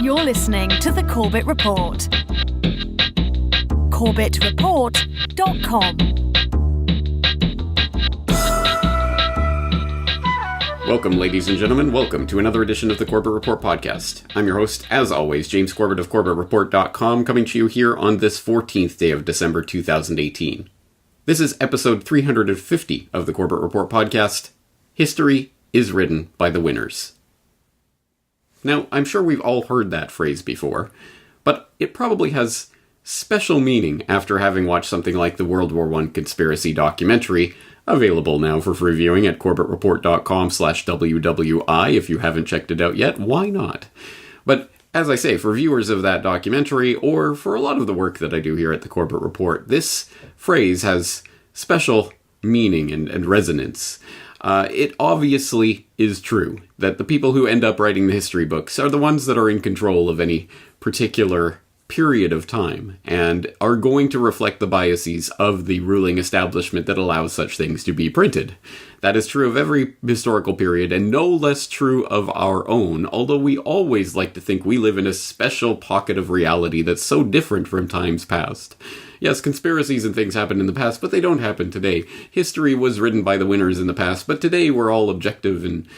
You're listening to the Corbett Report. Corbettreport.com. Welcome, ladies and gentlemen. Welcome to another edition of the Corbett Report podcast. I'm your host, as always, James Corbett of Corbettreport.com, coming to you here on this 14th day of December 2018. This is episode 350 of the Corbett Report podcast. History is written by the winners. Now, I'm sure we've all heard that phrase before, but it probably has special meaning after having watched something like the World War I conspiracy documentary, available now for free viewing at corbettreport.com/WWI. If you haven't checked it out yet, why not? But as I say, for viewers of that documentary, or for a lot of the work that I do here at the Corbett Report, this phrase has special meaning and resonance. It obviously is true that the people who end up writing the history books are the ones that are in control of any particular period of time and are going to reflect the biases of the ruling establishment that allows such things to be printed. That is true of every historical period and no less true of our own, although we always like to think we live in a special pocket of reality that's so different from times past. Yes, conspiracies and things happened in the past, but they don't happen today. History was written by the winners in the past, but today we're all objective and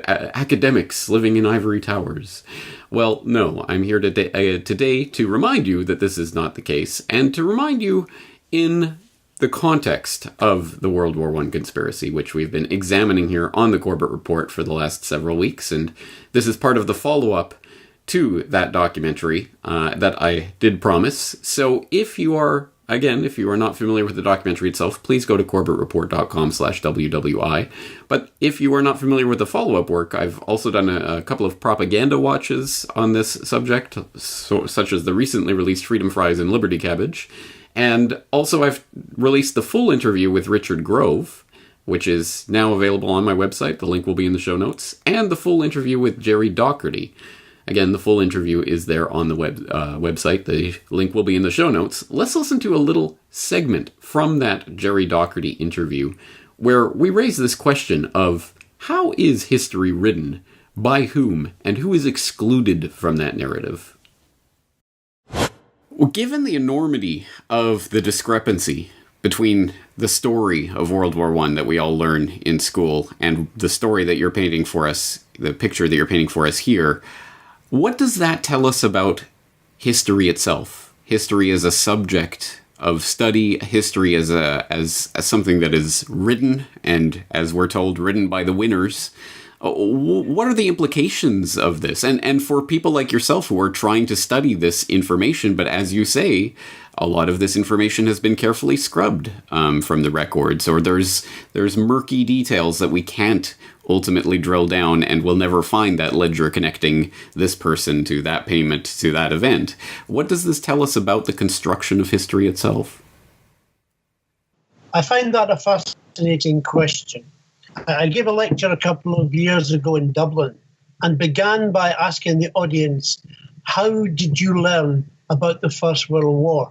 academics living in ivory towers. Well, no, I'm here today to remind you that this is not the case, and to remind you in the context of the World War I conspiracy, which we've been examining here on the Corbett Report for the last several weeks, and this is part of the follow-up to that documentary that I did promise. So if you are not familiar with the documentary itself, please go to corbettreport.com/WWI. But if you are not familiar with the follow-up work, I've also done a couple of propaganda watches on this subject, such as the recently released Freedom Fries and Liberty Cabbage. And also I've released the full interview with Richard Grove, which is now available on my website. The link will be in the show notes. And the full interview with Jerry Docherty. Again, the full interview is there on the website. The link will be in the show notes. Let's listen to a little segment from that Jerry Docherty interview where we raise this question of how is history written, by whom, and who is excluded from that narrative? Well, given the enormity of the discrepancy between the story of World War I that we all learn in school and the story that you're painting for us, the picture that you're painting for us here, what does that tell us about history itself? History as a subject of study, history as something that is written, and as we're told, written by the winners. What are the implications of this? And for people like yourself who are trying to study this information, but as you say, a lot of this information has been carefully scrubbed from the records, or there's murky details that we can't ultimately drill down, and we'll never find that ledger connecting this person to that payment to that event. What does this tell us about the construction of history itself? I find that a fascinating question. I gave a lecture a couple of years ago in Dublin and began by asking the audience, how did you learn about the First World War?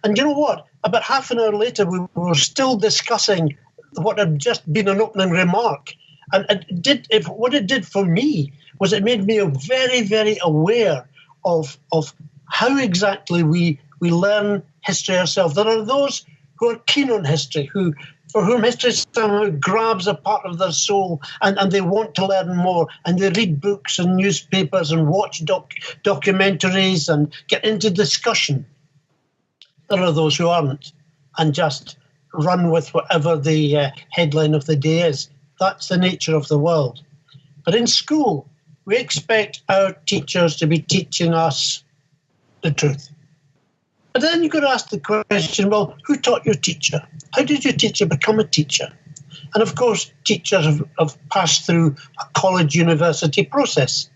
And you know what? About half an hour later, we were still discussing what had just been an opening remark. And what it did for me was it made me very, very aware of how exactly we learn history ourselves. There are those who are keen on history, for whom history somehow grabs a part of their soul and they want to learn more, and they read books and newspapers and watch documentaries and get into discussion. There are those who aren't and just run with whatever the headline of the day is. That's the nature of the world. But in school, we expect our teachers to be teaching us the truth. But then you've got to ask the question, well, who taught your teacher? How did your teacher become a teacher? And of course, teachers have passed through a college university process.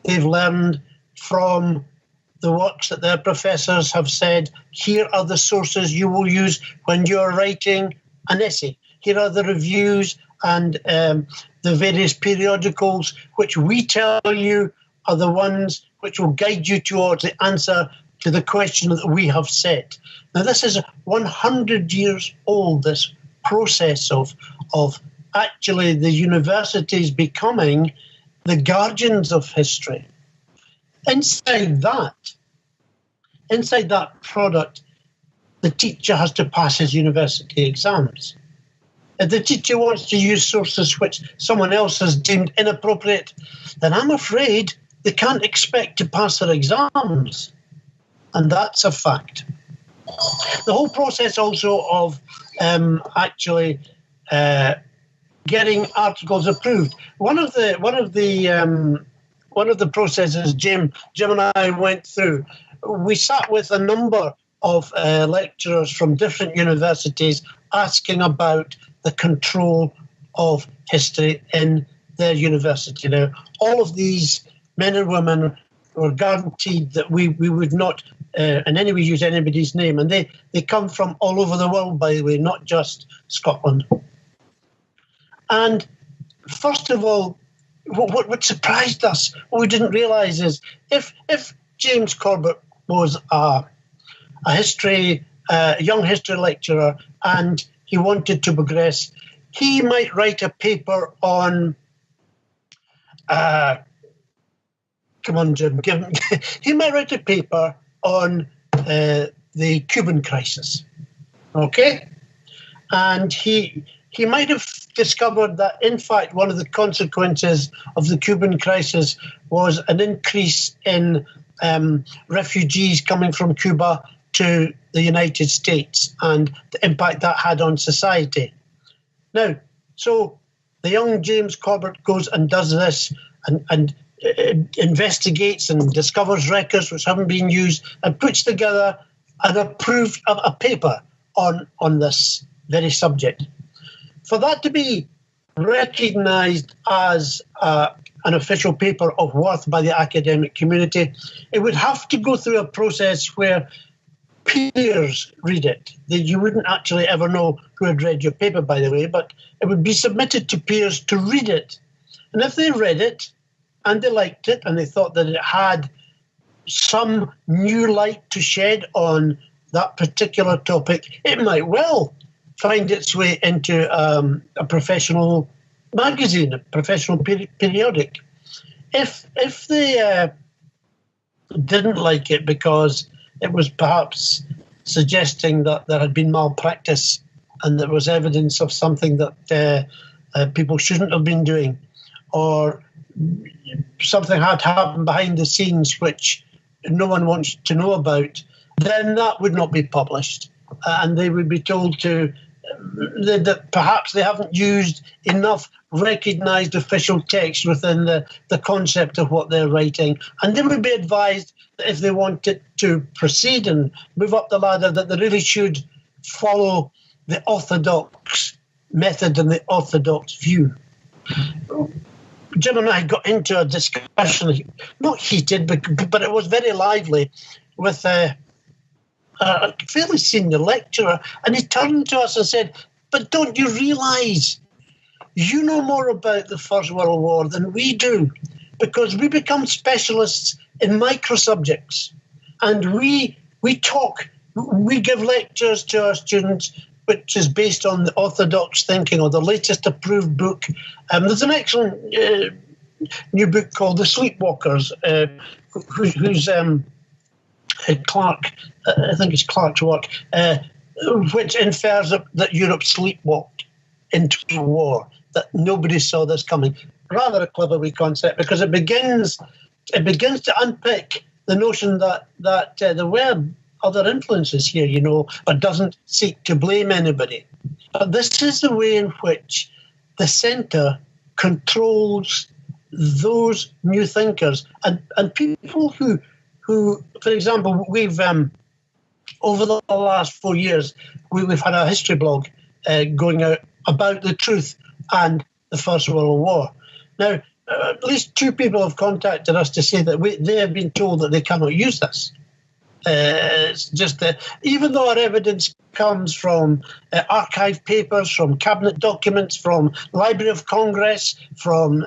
They've learned from the works that their professors have said, here are the sources you will use when you're writing an essay. Here are the reviews and the various periodicals which we tell you are the ones which will guide you towards the answer to the question that we have set. Now, this is 100 years old, this process of actually the universities becoming the guardians of history. Inside that product, the teacher has to pass his university exams. If the teacher wants to use sources which someone else has deemed inappropriate, then I'm afraid they can't expect to pass their exams. And that's a fact. The whole process also of getting articles approved. One of the processes Jim and I went through, we sat with a number of lecturers from different universities asking about the control of history in their university. Now, all of these men and women were guaranteed that we would not in any way use anybody's name. And they come from all over the world, by the way, not just Scotland. And first of all, what surprised us, what we didn't realise is if James Corbett was a young history lecturer and he wanted to progress, he might write a paper on come on, Jim. He might write a paper on the Cuban crisis, okay? And he might have discovered that, in fact, one of the consequences of the Cuban crisis was an increase in refugees coming from Cuba to the United States and the impact that had on society. Now, so the young James Corbett goes and does this and investigates and discovers records which haven't been used and puts together an approved a paper on this very subject. For that to be recognised as an official paper of worth by the academic community, it would have to go through a process where peers read it. You wouldn't actually ever know who had read your paper, by the way, but it would be submitted to peers to read it. And if they read it and they liked it and they thought that it had some new light to shed on that particular topic, it might well find its way into a professional magazine, a professional periodic. If they didn't like it because it was perhaps suggesting that there had been malpractice and there was evidence of something that people shouldn't have been doing, or something had happened behind the scenes which no one wants to know about, then that would not be published. And they would be told that perhaps they haven't used enough recognised official text within the concept of what they're writing. And they would be advised that if they wanted to proceed and move up the ladder, that they really should follow the orthodox method and the orthodox view. Jim and I got into a discussion, not heated, but it was very lively, with a fairly senior lecturer, and he turned to us and said, "But don't you realise you know more about the First World War than we do, because we become specialists in micro subjects, and we give lectures to our students which is based on the orthodox thinking or the latest approved book." There's an excellent new book called The Sleepwalkers, who's Clark, I think it's Clark's work, which infers that Europe sleepwalked into war, that nobody saw this coming. Rather a clever wee concept, because it begins to unpick the notion that there were other influences here, but doesn't seek to blame anybody. But this is the way in which the centre controls those new thinkers and people who, for example, we've over the last 4 years, we've had a history blog going out about the truth and the First World War. Now, at least 2 people have contacted us to say that they have been told that they cannot use this. It's just even though our evidence comes from archive papers, from cabinet documents, from Library of Congress, from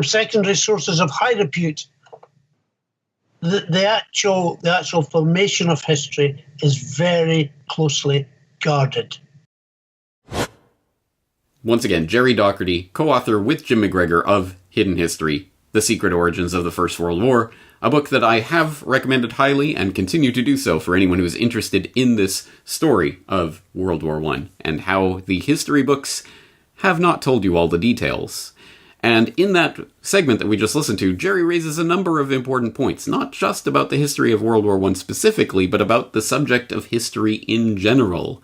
secondary sources of high repute, the actual formation of history is very closely guarded. Once again, Jerry Docherty, co-author with Jim McGregor of Hidden History. The Secret Origins of the First World War, a book that I have recommended highly and continue to do so for anyone who is interested in this story of World War I and how the history books have not told you all the details. And in that segment that we just listened to, Jerry raises a number of important points, not just about the history of World War I specifically, but about the subject of history in general.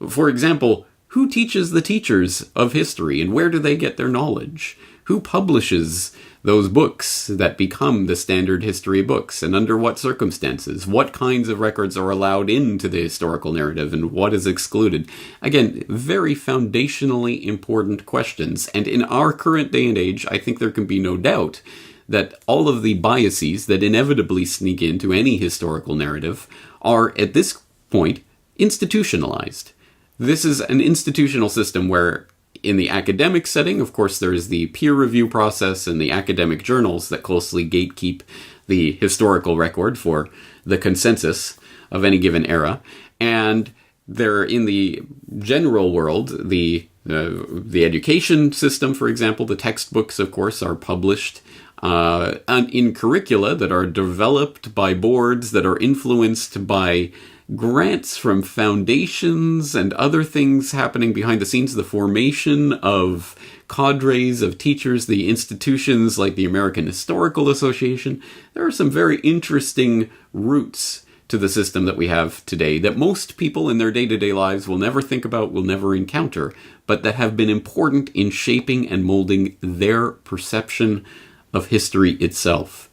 For example, who teaches the teachers of history, and where do they get their knowledge? Who publishes those books that become the standard history books, and under what circumstances? What kinds of records are allowed into the historical narrative, and what is excluded? Again, very foundationally important questions, and in our current day and age, I think there can be no doubt that all of the biases that inevitably sneak into any historical narrative are, at this point, institutionalized. This is an institutional system where, in the academic setting, of course, there is the peer review process and the academic journals that closely gatekeep the historical record for the consensus of any given era. And there, in the general world, the education system, for example, the textbooks, of course, are published in curricula that are developed by boards that are influenced by grants from foundations and other things happening behind the scenes, the formation of cadres of teachers, the institutions like the American Historical Association. There are some very interesting roots to the system that we have today that most people in their day-to-day lives will never think about, will never encounter, but that have been important in shaping and molding their perception of history itself.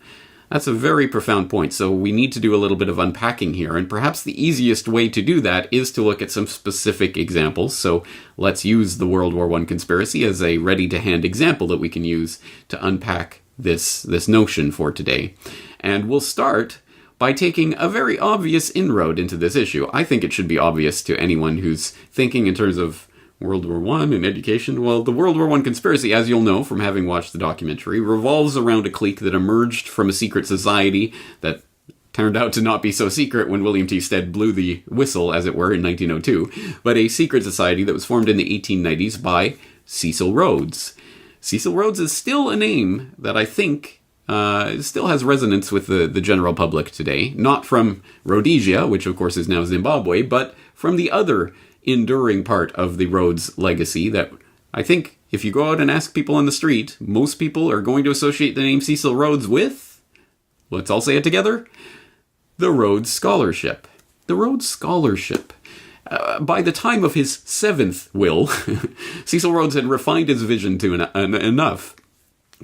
That's a very profound point, so we need to do a little bit of unpacking here, and perhaps the easiest way to do that is to look at some specific examples. So let's use the World War I conspiracy as a ready-to-hand example that we can use to unpack this notion for today. And we'll start by taking a very obvious inroad into this issue. I think it should be obvious to anyone who's thinking in terms of World War I and education. Well, the World War I conspiracy, as you'll know from having watched the documentary, revolves around a clique that emerged from a secret society that turned out to not be so secret when William T. Stead blew the whistle, as it were, in 1902, but a secret society that was formed in the 1890s by Cecil Rhodes. Cecil Rhodes is still a name that I think still has resonance with the general public today, not from Rhodesia, which of course is now Zimbabwe, but from the other enduring part of the Rhodes legacy that I think if you go out and ask people on the street, most people are going to associate the name Cecil Rhodes with, let's all say it together, the Rhodes Scholarship. The Rhodes Scholarship. By the time of his seventh will, Cecil Rhodes had refined his vision to enough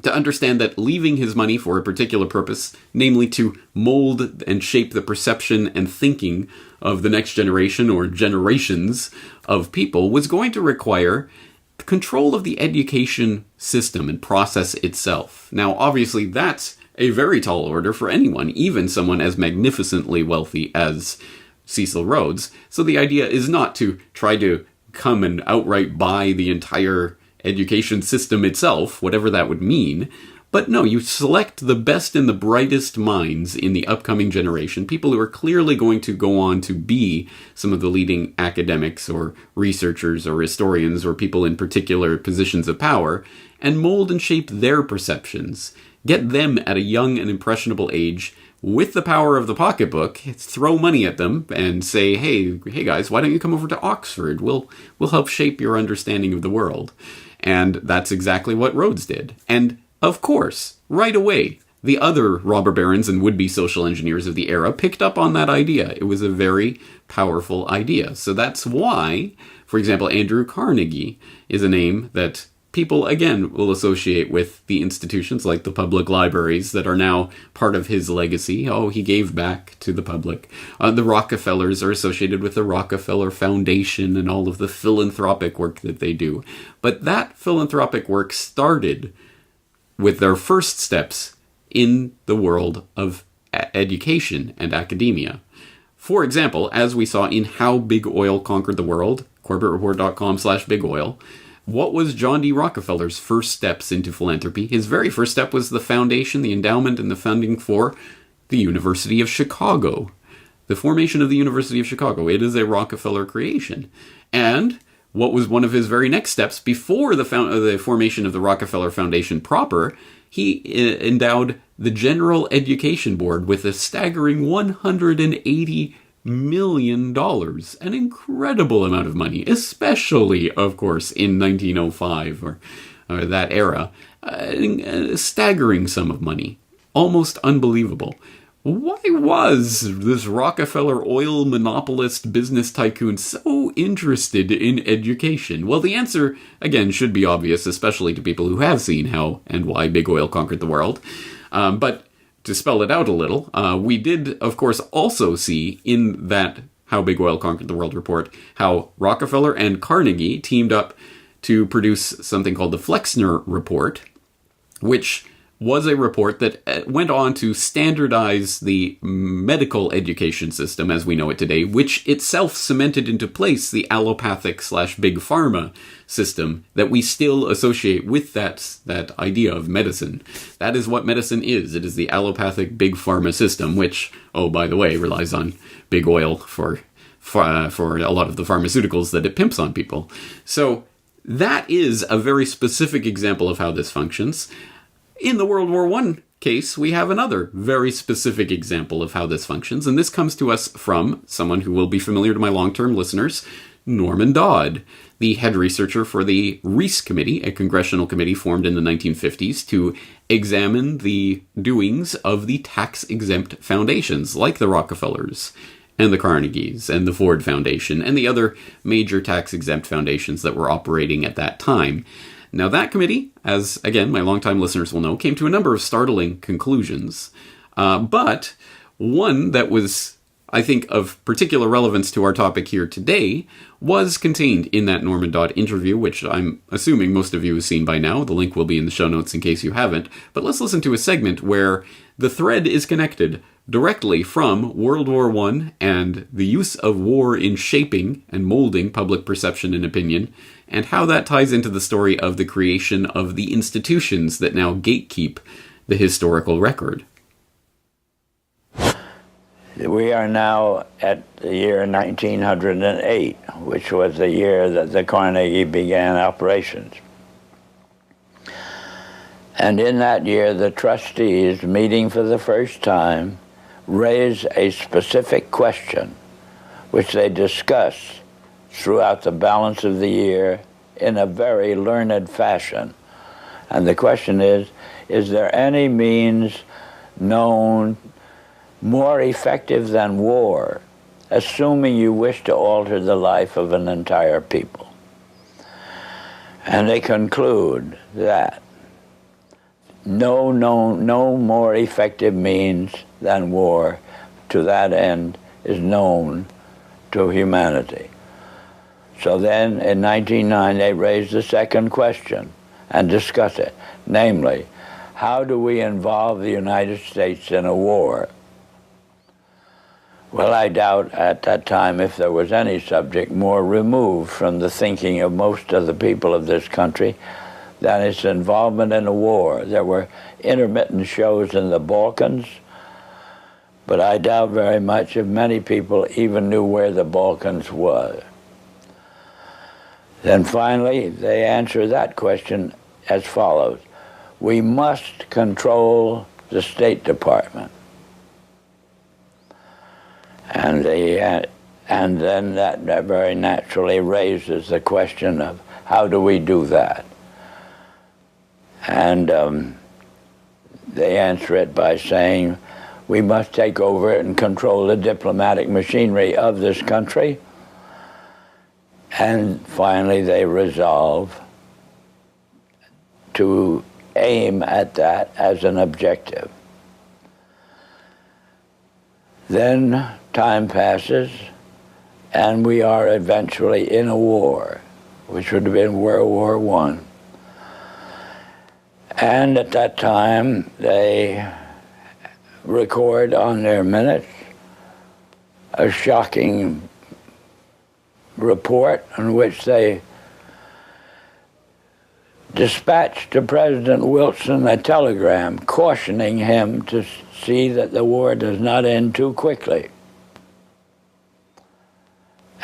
to understand that leaving his money for a particular purpose, namely to mold and shape the perception and thinking of the next generation or generations of people, was going to require control of the education system and process itself. Now, obviously, that's a very tall order for anyone, even someone as magnificently wealthy as Cecil Rhodes. So the idea is not to try to come and outright buy the entire education system itself, whatever that would mean. But no, you select the best and the brightest minds in the upcoming generation, people who are clearly going to go on to be some of the leading academics or researchers or historians or people in particular positions of power, and mold and shape their perceptions. Get them at a young and impressionable age with the power of the pocketbook, throw money at them and say, hey guys, why don't you come over to Oxford? We'll help shape your understanding of the world. And that's exactly what Rhodes did. And of course, right away, the other robber barons and would-be social engineers of the era picked up on that idea. It was a very powerful idea. So that's why, for example, Andrew Carnegie is a name that people, again, will associate with the institutions like the public libraries that are now part of his legacy. Oh, he gave back to the public. The Rockefellers are associated with the Rockefeller Foundation and all of the philanthropic work that they do. But that philanthropic work started with their first steps in the world of education and academia. For example, as we saw in How Big Oil Conquered the World, corbettreport.com/bigoil, what was John D. Rockefeller's first steps into philanthropy? His very first step was the foundation, the endowment, and the funding for the University of Chicago. The formation of the University of Chicago. It is a Rockefeller creation. And what was one of his very next steps before the formation of the Rockefeller Foundation proper? he endowed the General Education Board with a staggering $180 million, an incredible amount of money, especially, of course, in 1905 or that era. A staggering sum of money. Almost unbelievable. Why was this Rockefeller oil monopolist business tycoon so interested in education? Well, the answer, again, should be obvious, especially to people who have seen how and why big oil conquered the world. But to spell it out a little, we did, of course, also see in that How Big Oil Conquered the World report how Rockefeller and Carnegie teamed up to produce something called the Flexner Report, which was a report that went on to standardize the medical education system as we know it today, which itself cemented into place the allopathic/big pharma system that we still associate with that idea of medicine. That is what medicine is. It is the allopathic big pharma system, which, oh, by the way, relies on big oil for a lot of the pharmaceuticals that it pimps on people. So that is a very specific example of how this functions. In the World War I case, we have another very specific example of how this functions, and this comes to us from someone who will be familiar to my long-term listeners, Norman Dodd, the head researcher for the Reese Committee, a congressional committee formed in the 1950s to examine the doings of the tax-exempt foundations, like the Rockefellers and the Carnegies and the Ford Foundation and the other major tax-exempt foundations that were operating at that time. Now, that committee, as, again, my longtime listeners will know, came to a number of startling conclusions. But one that was, I think, of particular relevance to our topic here today was contained in that Norman Dodd interview, which I'm assuming most of you have seen by now. The link will be in the show notes in case you haven't. But let's listen to a segment where the thread is connected directly from World War I and the use of war in shaping and molding public perception and opinion, and how that ties into the story of the creation of the institutions that now gatekeep the historical record. We are now at the year 1908, which was the year that the Carnegie began operations. And in that year, the trustees, meeting for the first time, raised a specific question, which they discussed throughout the balance of the year in a very learned fashion. And the question is there any means known more effective than war, assuming you wish to alter the life of an entire people? And they conclude that no more effective means than war to that end is known to humanity. So then in 1909 they raised the second question and discussed it, namely, how do we involve the United States in a war? Well, I doubt at that time if there was any subject more removed from the thinking of most of the people of this country than its involvement in a war. There were intermittent shows in the Balkans, but I doubt very much if many people even knew where the Balkans was. Then finally, they answer that question as follows. We must control the State Department. And then that very naturally raises the question of how do we do that? And they answer it by saying we must take over and control the diplomatic machinery of this country. And finally they resolve to aim at that as an objective. Then time passes, and we are eventually in a war, which would have been World War I. And at that time, they record on their minutes a shocking report in which they dispatched to President Wilson a telegram cautioning him to see that the war does not end too quickly.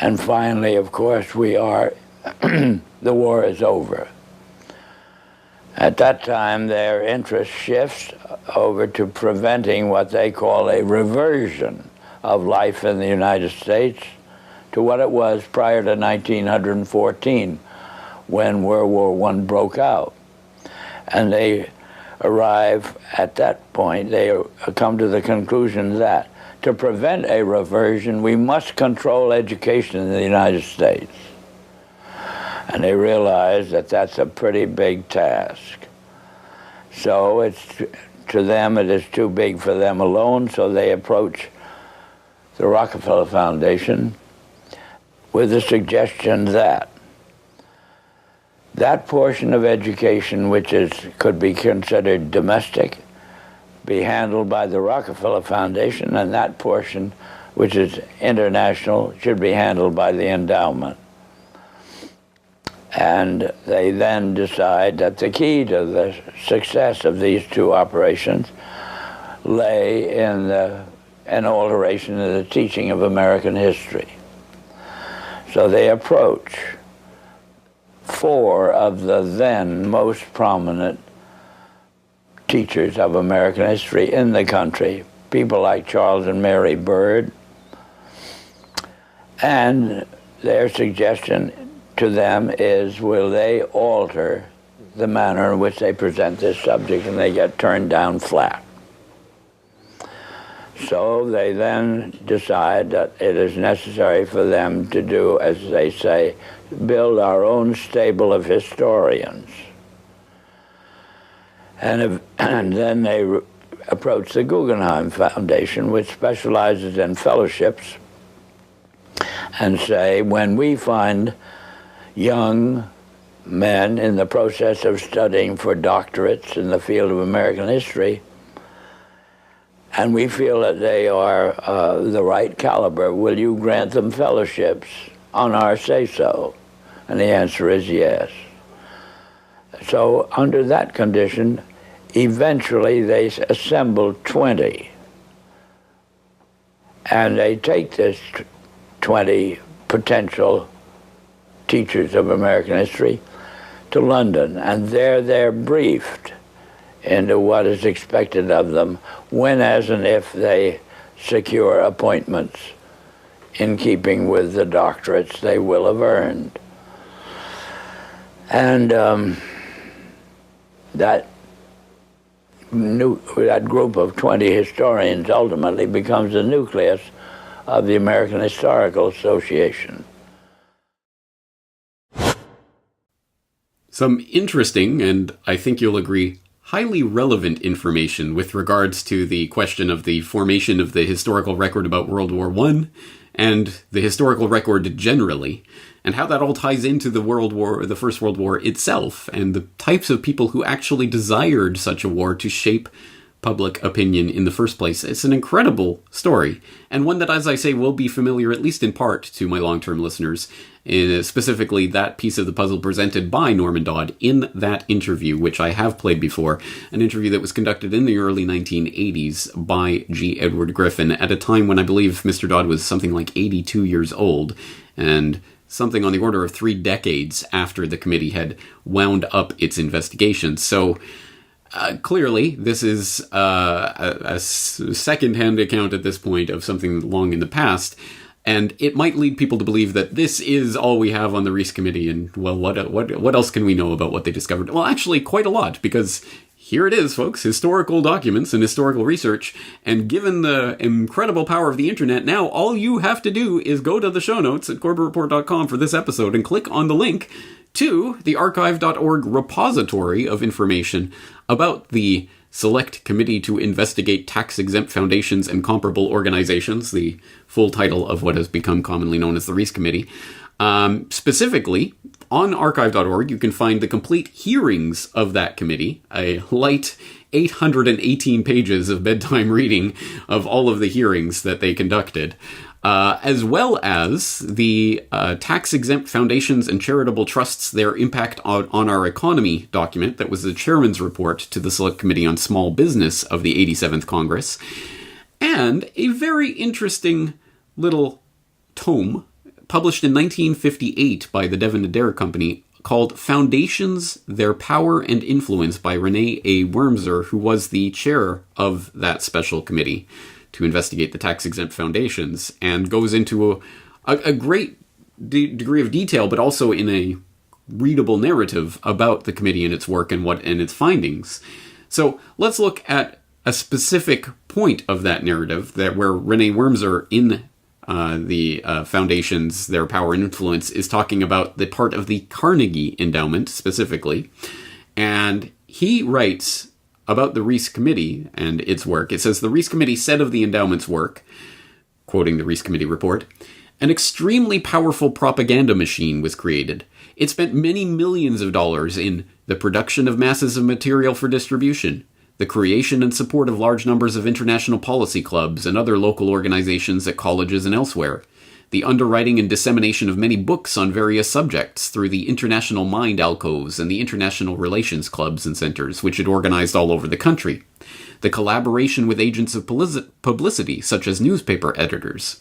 And finally, of course, the war is over. At that time, their interest shifts over to preventing what they call a reversion of life in the United States to what it was prior to 1914, when World War I broke out. And they arrive at that point, they come to the conclusion that to prevent a reversion, we must control education in the United States. And they realize that that's a pretty big task. So it's, to them, it is too big for them alone, so they approach the Rockefeller Foundation with the suggestion that that portion of education which could be considered domestic be handled by the Rockefeller Foundation, and that portion which is international should be handled by the endowment. And they then decide that the key to the success of these two operations lay in an alteration in the teaching of American history. So they approach four of the then most prominent teachers of American history in the country, people like Charles and Mary Bird, and their suggestion to them is, will they alter the manner in which they present this subject, and they get turned down flat. So they then decide that it is necessary for them to do, as they say, build our own stable of historians. And then they approach the Guggenheim Foundation, which specializes in fellowships, and say, when we find young men in the process of studying for doctorates in the field of American history, and we feel that they are the right caliber, will you grant them fellowships on our say-so? And the answer is yes. So under that condition, eventually they assemble 20. And they take this 20 potential teachers of American history to London, and there they're briefed into what is expected of them when, as and if they secure appointments in keeping with the doctorates they will have earned. And that group of 20 historians ultimately becomes the nucleus of the American Historical Association. Some interesting, and I think you'll agree, highly relevant information with regards to the question of the formation of the historical record about World War I and the historical record generally, and how that all ties into the First World War itself, and the types of people who actually desired such a war to shape public opinion in the first place. It's an incredible story, and one that, as I say, will be familiar, at least in part, to my long-term listeners, specifically that piece of the puzzle presented by Norman Dodd in that interview, which I have played before, an interview that was conducted in the early 1980s by G. Edward Griffin, at a time when I believe Mr. Dodd was something like 82 years old, and something on the order of 3 decades after the committee had wound up its investigations. So clearly, this is a second-hand account at this point of something long in the past, and it might lead people to believe that this is all we have on the Reece Committee, and, well, what else can we know about what they discovered? Well, actually, quite a lot, because here it is, folks, historical documents and historical research, and given the incredible power of the internet, now all you have to do is go to the show notes at corbettreport.com for this episode and click on the link to the archive.org repository of information about the Select Committee to Investigate Tax-Exempt Foundations and Comparable Organizations, the full title of what has become commonly known as the Reece Committee. Specifically, on archive.org, you can find the complete hearings of that committee, a light 818 pages of bedtime reading of all of the hearings that they conducted, as well as the Tax-Exempt Foundations and Charitable Trusts, Their Impact on Our Economy document that was the chairman's report to the Select Committee on Small Business of the 87th Congress, and a very interesting little tome published in 1958 by the Devon Adair Company called Foundations, Their Power and Influence by Renee A. Wormser, who was the chair of that special committee to investigate the tax-exempt foundations, and goes into a great degree of detail, but also in a readable narrative about the committee and its work and its findings. So let's look at a specific point of that narrative where Renee Wormser in the Foundations, Their Power and Influence, is talking about the part of the Carnegie Endowment specifically. And he writes about the Reese Committee and its work. It says, the Reese Committee said of the endowment's work, quoting the Reese Committee report, an extremely powerful propaganda machine was created. It spent many millions of dollars in the production of masses of material for distribution, the creation and support of large numbers of international policy clubs and other local organizations at colleges and elsewhere, the underwriting and dissemination of many books on various subjects through the International Mind Alcoves and the International Relations Clubs and Centers, which it organized all over the country, the collaboration with agents of publicity, such as newspaper editors,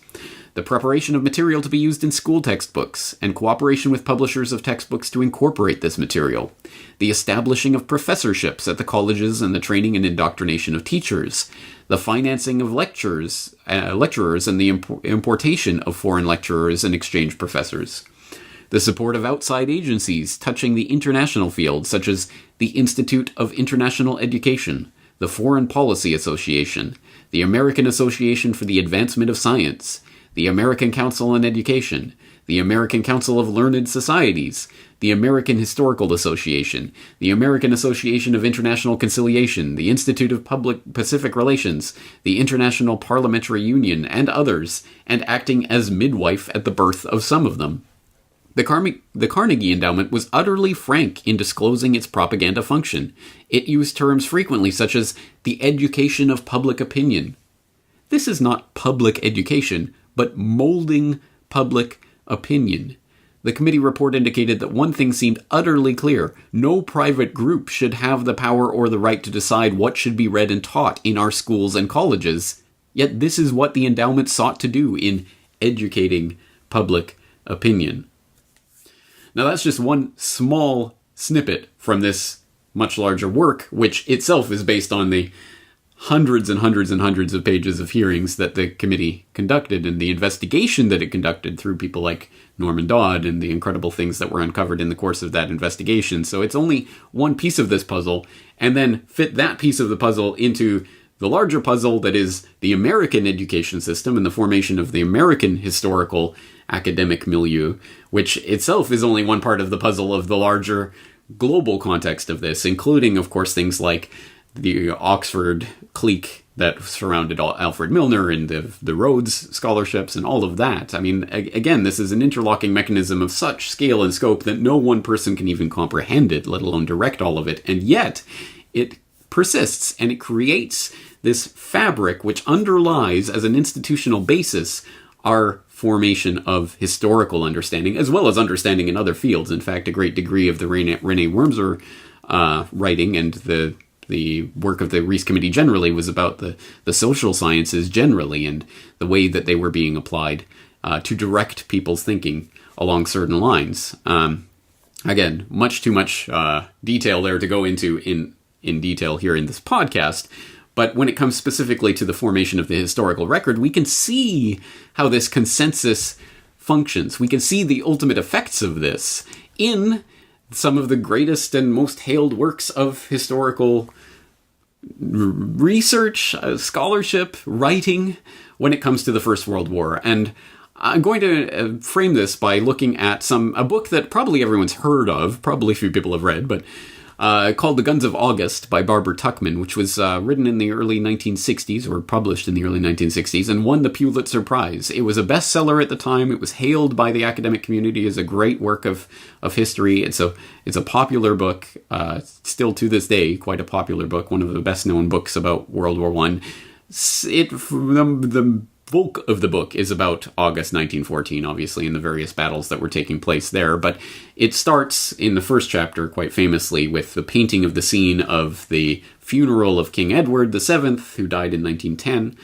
the preparation of material to be used in school textbooks, and cooperation with publishers of textbooks to incorporate this material, the establishing of professorships at the colleges and the training and indoctrination of teachers, the financing of lecturers and the importation of foreign lecturers and exchange professors, the support of outside agencies touching the international field, such as the Institute of International Education, the Foreign Policy Association, the American Association for the Advancement of Science, the American Council on Education, the American Council of Learned Societies, the American Historical Association, the American Association of International Conciliation, the Institute of Pacific Relations, the International Parliamentary Union, and others, and acting as midwife at the birth of some of them. The Carnegie Endowment was utterly frank in disclosing its propaganda function. It used terms frequently such as the education of public opinion. This is not public education, but molding public opinion. The committee report indicated that one thing seemed utterly clear. No private group should have the power or the right to decide what should be read and taught in our schools and colleges. Yet this is what the endowment sought to do in educating public opinion. Now that's just one small snippet from this much larger work, which itself is based on the hundreds and hundreds and hundreds of pages of hearings that the committee conducted and the investigation that it conducted through people like Norman Dodd and the incredible things that were uncovered in the course of that investigation. So it's only one piece of this puzzle, and then fit that piece of the puzzle into the larger puzzle that is the American education system and the formation of the American historical academic milieu, which itself is only one part of the puzzle of the larger global context of this, including, of course, things like the Oxford clique that surrounded Alfred Milner and the Rhodes scholarships and all of that. I mean, again, this is an interlocking mechanism of such scale and scope that no one person can even comprehend it, let alone direct all of it. And yet, it persists and it creates this fabric which underlies as an institutional basis our formation of historical understanding, as well as understanding in other fields. In fact, a great degree of the Renee Wormser writing and the work of the Reese Committee generally was about the social sciences generally and the way that they were being applied to direct people's thinking along certain lines. Again, much too much detail there to go into in detail here in this podcast. But when it comes specifically to the formation of the historical record, we can see how this consensus functions. We can see the ultimate effects of this in some of the greatest and most hailed works of historical research, scholarship, writing when it comes to the First World War. And I'm going to frame this by looking at a book that probably everyone's heard of, probably few people have read, but called The Guns of August by Barbara Tuchman, which was written in the early 1960s, or published in the early 1960s, and won the Pulitzer Prize. It was a bestseller at the time. It was hailed by the academic community as a great work of history. It's a popular book, still to this day, quite a popular book, one of the best-known books about World War I. The bulk of the book is about August 1914, obviously, and the various battles that were taking place there. But it starts in the first chapter, quite famously, with the painting of the scene of the funeral of King Edward VII, who died in 1910,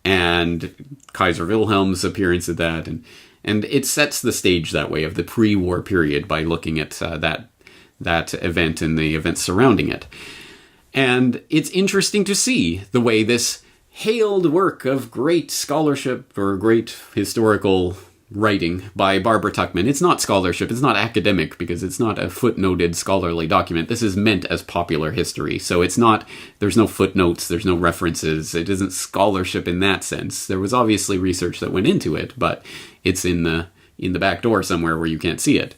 and Kaiser Wilhelm's appearance at that. And it sets the stage that way of the pre-war period by looking at that event and the events surrounding it. And it's interesting to see the way this hailed work of great scholarship or great historical writing by Barbara Tuchman. It's not scholarship, it's not academic, because it's not a footnoted scholarly document. This is meant as popular history. So it's not, there's no footnotes, there's no references, it isn't scholarship in that sense. There was obviously research that went into it, but it's in the back door somewhere where you can't see it.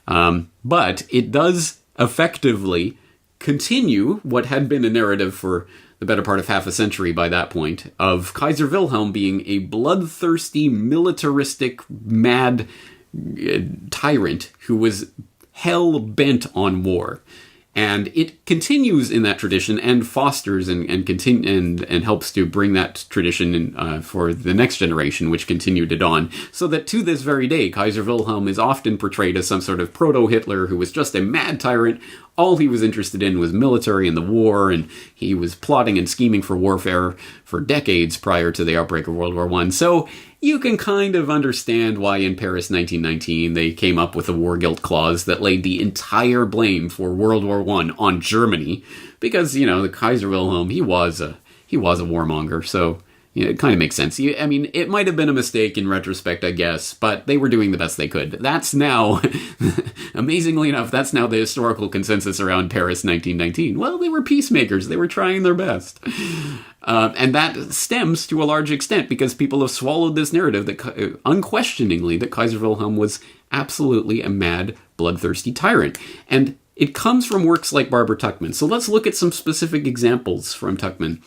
But it does effectively continue what had been a narrative for the better part of half a century by that point, of Kaiser Wilhelm being a bloodthirsty, militaristic, mad tyrant who was hell-bent on war. And it continues in that tradition and fosters and helps to bring that tradition in, for the next generation, which continued to dawn. So that to this very day, Kaiser Wilhelm is often portrayed as some sort of proto-Hitler who was just a mad tyrant. All he was interested in was military and the war, and he was plotting and scheming for warfare for decades prior to the outbreak of World War I. So you can kind of understand why in Paris 1919 they came up with a war guilt clause that laid the entire blame for World War I on Germany, because, you know, the Kaiser Wilhelm, he was a warmonger, so you know, it kind of makes sense. I mean, it might have been a mistake in retrospect, I guess, but they were doing the best they could. That's now, amazingly enough, that's now the historical consensus around Paris 1919. Well, they were peacemakers. They were trying their best. And that stems to a large extent because people have swallowed this narrative that unquestioningly that Kaiser Wilhelm was absolutely a mad, bloodthirsty tyrant. And it comes from works like Barbara Tuchman. So let's look at some specific examples from Tuchman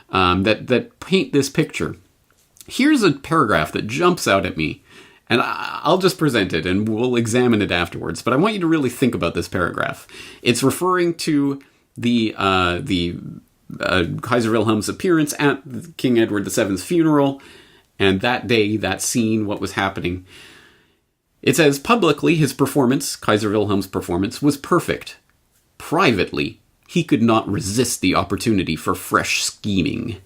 that paint this picture. Here's a paragraph that jumps out at me, and I'll just present it and we'll examine it afterwards. But I want you to really think about this paragraph. It's referring to the Kaiser Wilhelm's appearance at King Edward VII's funeral, and that day, that scene, what was happening. It says, publicly, his performance, Kaiser Wilhelm's performance, was perfect. Privately, he could not resist the opportunity for fresh scheming.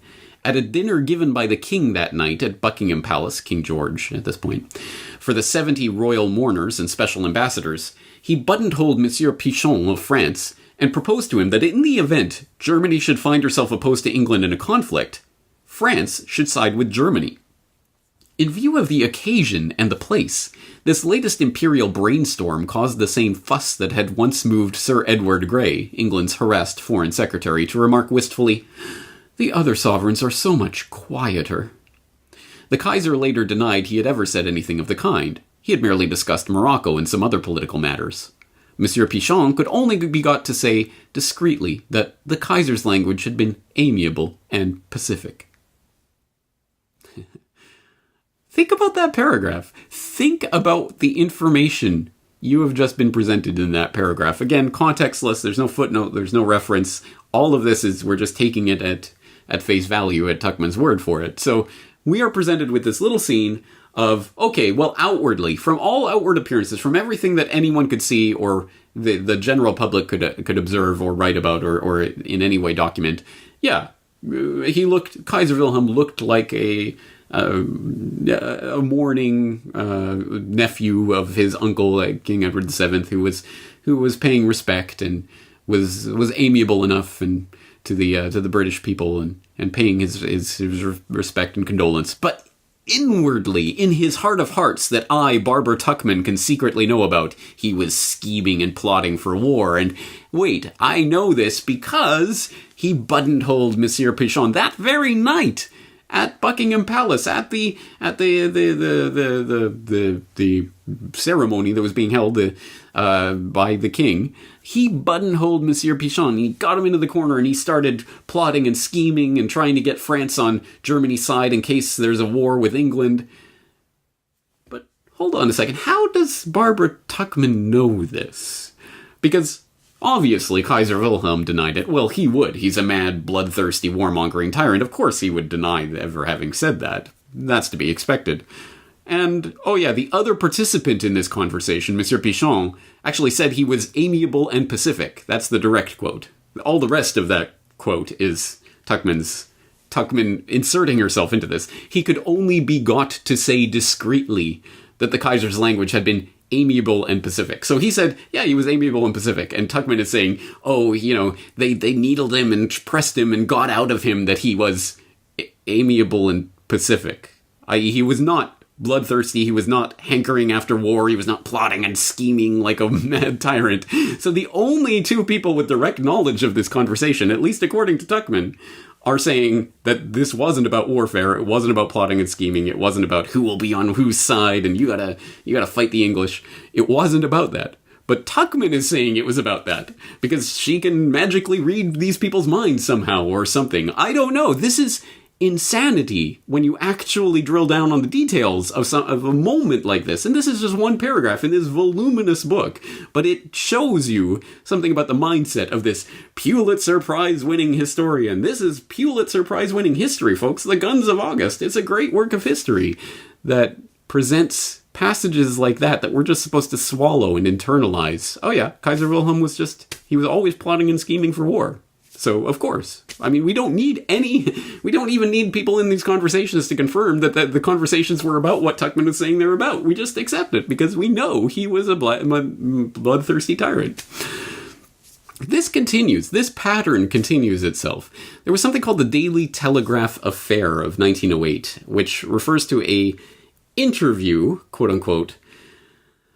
At a dinner given by the king that night at Buckingham Palace, King George at this point, for the 70 royal mourners and special ambassadors, he buttonholed Monsieur Pichon of France and proposed to him that in the event Germany should find herself opposed to England in a conflict, France should side with Germany. In view of the occasion and the place, this latest imperial brainstorm caused the same fuss that had once moved Sir Edward Grey, England's harassed foreign secretary, to remark wistfully, "The other sovereigns are so much quieter." The Kaiser later denied he had ever said anything of the kind. He had merely discussed Morocco and some other political matters. Monsieur Pichon could only be got to say discreetly that the Kaiser's language had been amiable and pacific. Think about that paragraph. Think about the information you have just been presented in that paragraph. Again, contextless, there's no footnote, there's no reference. All of this is, we're just taking it at face value, at Tuchman's word for it. So we are presented with this little scene of, okay, well, outwardly, from all outward appearances, from everything that anyone could see or the general public could observe or write about or in any way document, yeah, Kaiser Wilhelm looked like a mourning nephew of his uncle, King Edward VII, who was paying respect and was amiable enough and to the British people and paying his respect and condolence. But inwardly, in his heart of hearts that I, Barbara Tuchman, can secretly know about, he was scheming and plotting for war. And wait, I know this because he buttonholed Monsieur Pichon that very night at Buckingham Palace, at the ceremony that was being held by the king. He buttonholed Monsieur Pichon. He got him into the corner and he started plotting and scheming and trying to get France on Germany's side in case there's a war with England. But hold on a second. How does Barbara Tuchman know this? Because obviously, Kaiser Wilhelm denied it. Well, he would. He's a mad, bloodthirsty, warmongering tyrant. Of course he would deny ever having said that. That's to be expected. And, oh yeah, the other participant in this conversation, Monsieur Pichon, actually said he was amiable and pacific. That's the direct quote. All the rest of that quote is Tuchman inserting herself into this. He could only be got to say discreetly that the Kaiser's language had been amiable and pacific. So he said, yeah, he was amiable and pacific. And Tuchman is saying, oh, they needled him and pressed him and got out of him that he was amiable and pacific. I.e., he was not bloodthirsty, he was not hankering after war, he was not plotting and scheming like a mad tyrant. So the only two people with direct knowledge of this conversation, at least according to Tuchman, are saying that this wasn't about warfare, it wasn't about plotting and scheming, it wasn't about who will be on whose side and you gotta fight the English. It wasn't about that. But Tuchman is saying it was about that, because she can magically read these people's minds somehow or something. I don't know. This is insanity when you actually drill down on the details of a moment like this. And this is just one paragraph in this voluminous book, but it shows you something about the mindset of this Pulitzer Prize-winning historian. This is Pulitzer Prize-winning history, folks. The Guns of August. It's a great work of history that presents passages like that we're just supposed to swallow and internalize. Oh yeah, Kaiser Wilhelm he was always plotting and scheming for war. So, of course. I mean, we don't even need people in these conversations to confirm that the conversations were about what Tuchman was saying they're about. We just accept it because we know he was a bloodthirsty tyrant. This continues. This pattern continues itself. There was something called the Daily Telegraph Affair of 1908, which refers to a interview, quote-unquote,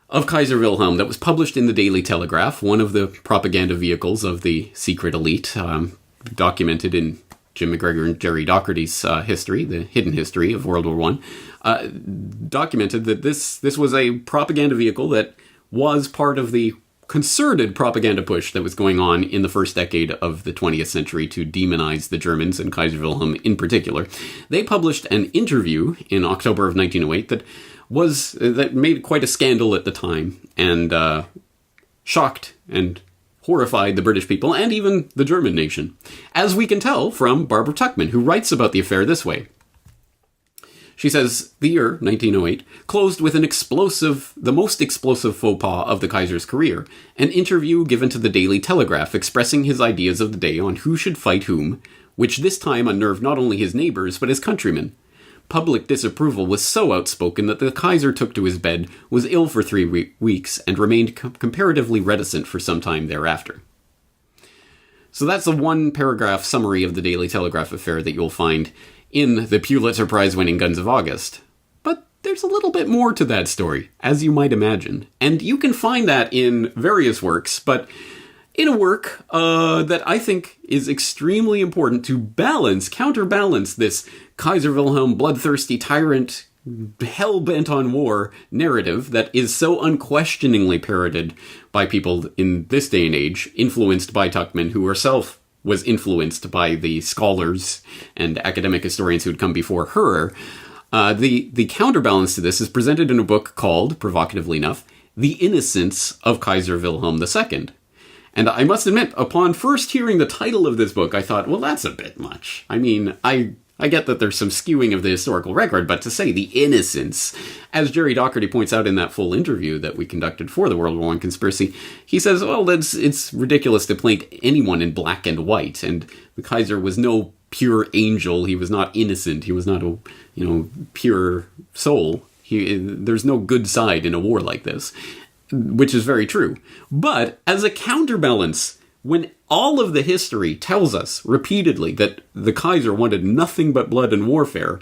of Kaiser Wilhelm that was published in the Daily Telegraph, one of the propaganda vehicles of the secret elite, documented in Jim McGregor and Jerry Docherty's history, the hidden history of World War I, documented that this was a propaganda vehicle that was part of the concerted propaganda push that was going on in the first decade of the 20th century to demonize the Germans and Kaiser Wilhelm in particular. They published an interview in October of 1908 that made quite a scandal at the time and shocked and horrified the British people and even the German nation, as we can tell from Barbara Tuchman, who writes about the affair this way. She says, the year, 1908, closed with the most explosive faux pas of the Kaiser's career, an interview given to the Daily Telegraph expressing his ideas of the day on who should fight whom, which this time unnerved not only his neighbors but his countrymen. Public disapproval was so outspoken that the Kaiser took to his bed, was ill for 3 weeks, and remained comparatively reticent for some time thereafter. So that's a one-paragraph summary of the Daily Telegraph affair that you'll find in the Pulitzer Prize-winning Guns of August. But there's a little bit more to that story, as you might imagine. And you can find that in various works, but in a work that I think is extremely important to counterbalance this Kaiser Wilhelm bloodthirsty tyrant hell-bent on war narrative that is so unquestioningly parroted by people in this day and age, influenced by Tuchman, who herself was influenced by the scholars and academic historians who had come before her. The counterbalance to this is presented in a book called, provocatively enough, The Innocence of Kaiser Wilhelm II. And I must admit, upon first hearing the title of this book, I thought, well, that's a bit much. I mean, I get that there's some skewing of the historical record, but to say the innocence, as Jerry Docherty points out in that full interview that we conducted for the World War I conspiracy, he says, well, it's ridiculous to paint anyone in black and white, and the Kaiser was no pure angel, he was not innocent, he was not a, pure soul. There's no good side in a war like this, which is very true. But as a counterbalance, when all of the history tells us repeatedly that the Kaiser wanted nothing but blood and warfare,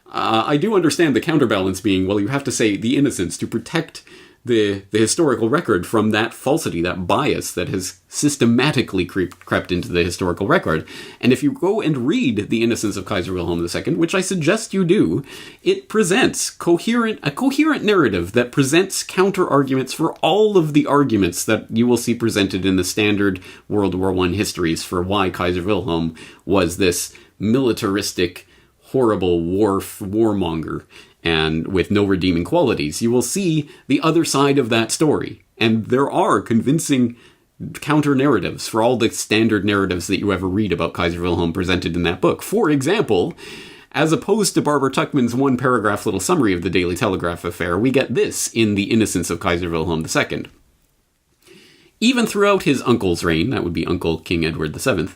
I do understand the counterbalance being, well, you have to say the innocence to protect the historical record from that falsity, that bias that has systematically crept into the historical record. And if you go and read The Innocence of Kaiser Wilhelm II, which I suggest you do, it presents a coherent narrative that presents counter-arguments for all of the arguments that you will see presented in the standard World War I histories for why Kaiser Wilhelm was this militaristic, horrible warmonger and with no redeeming qualities. You will see the other side of that story. And there are convincing counter-narratives for all the standard narratives that you ever read about Kaiser Wilhelm presented in that book. For example, as opposed to Barbara Tuchman's one-paragraph little summary of the Daily Telegraph affair, we get this in The Innocence of Kaiser Wilhelm II. Even throughout his uncle's reign, that would be Uncle King Edward VII,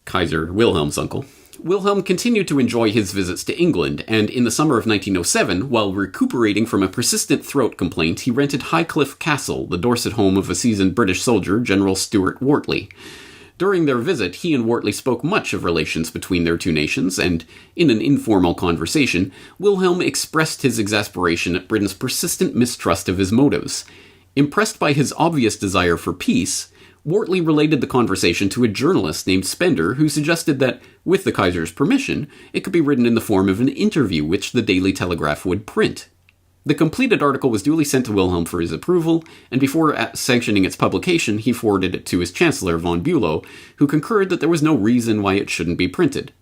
Kaiser Wilhelm's uncle, Wilhelm continued to enjoy his visits to England, and in the summer of 1907, while recuperating from a persistent throat complaint, he rented Highcliffe Castle, the Dorset home of a seasoned British soldier, General Stuart Wortley. During their visit, he and Wortley spoke much of relations between their two nations, and in an informal conversation, Wilhelm expressed his exasperation at Britain's persistent mistrust of his motives. Impressed by his obvious desire for peace, Wortley related the conversation to a journalist named Spender, who suggested that, with the Kaiser's permission, it could be written in the form of an interview which the Daily Telegraph would print. The completed article was duly sent to Wilhelm for his approval, and before sanctioning its publication, he forwarded it to his chancellor, von Bülow, who concurred that there was no reason why it shouldn't be printed.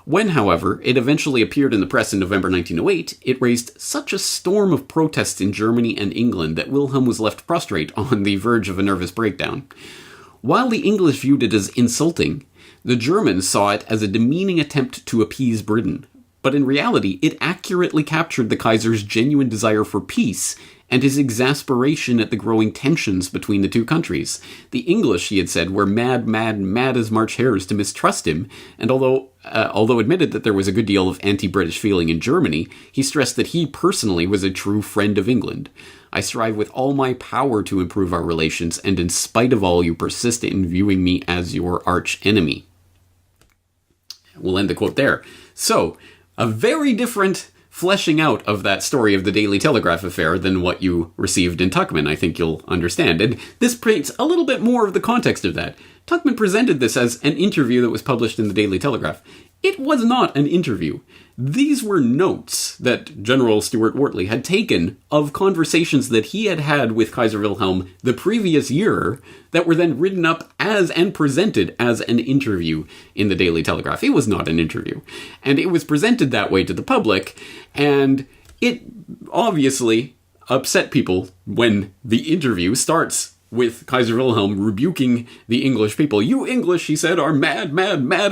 When, however, it eventually appeared in the press in November 1908, it raised such a storm of protests in Germany and England that Wilhelm was left prostrate on the verge of a nervous breakdown. While the English viewed it as insulting, the Germans saw it as a demeaning attempt to appease Britain. But in reality, it accurately captured the Kaiser's genuine desire for peace and his exasperation at the growing tensions between the two countries. The English, he had said, were mad as March hares to mistrust him, and although admitted that there was a good deal of anti-British feeling in Germany, he stressed that he personally was a true friend of England. I strive with all my power to improve our relations, and in spite of all, you persist in viewing me as your arch enemy. We'll end the quote there. So, a very different fleshing out of that story of the Daily Telegraph affair than what you received in Tuckman, I think you'll understand. And this paints a little bit more of the context of that. Tuckman presented this as an interview that was published in the Daily Telegraph. It was not an interview. These were notes that General Stuart Wortley had taken of conversations that he had had with Kaiser Wilhelm the previous year that were then written up as and presented as an interview in the Daily Telegraph. It was not an interview. And it was presented that way to the public, and it obviously upset people when the interview starts with Kaiser Wilhelm rebuking the English people. You English, he said, are mad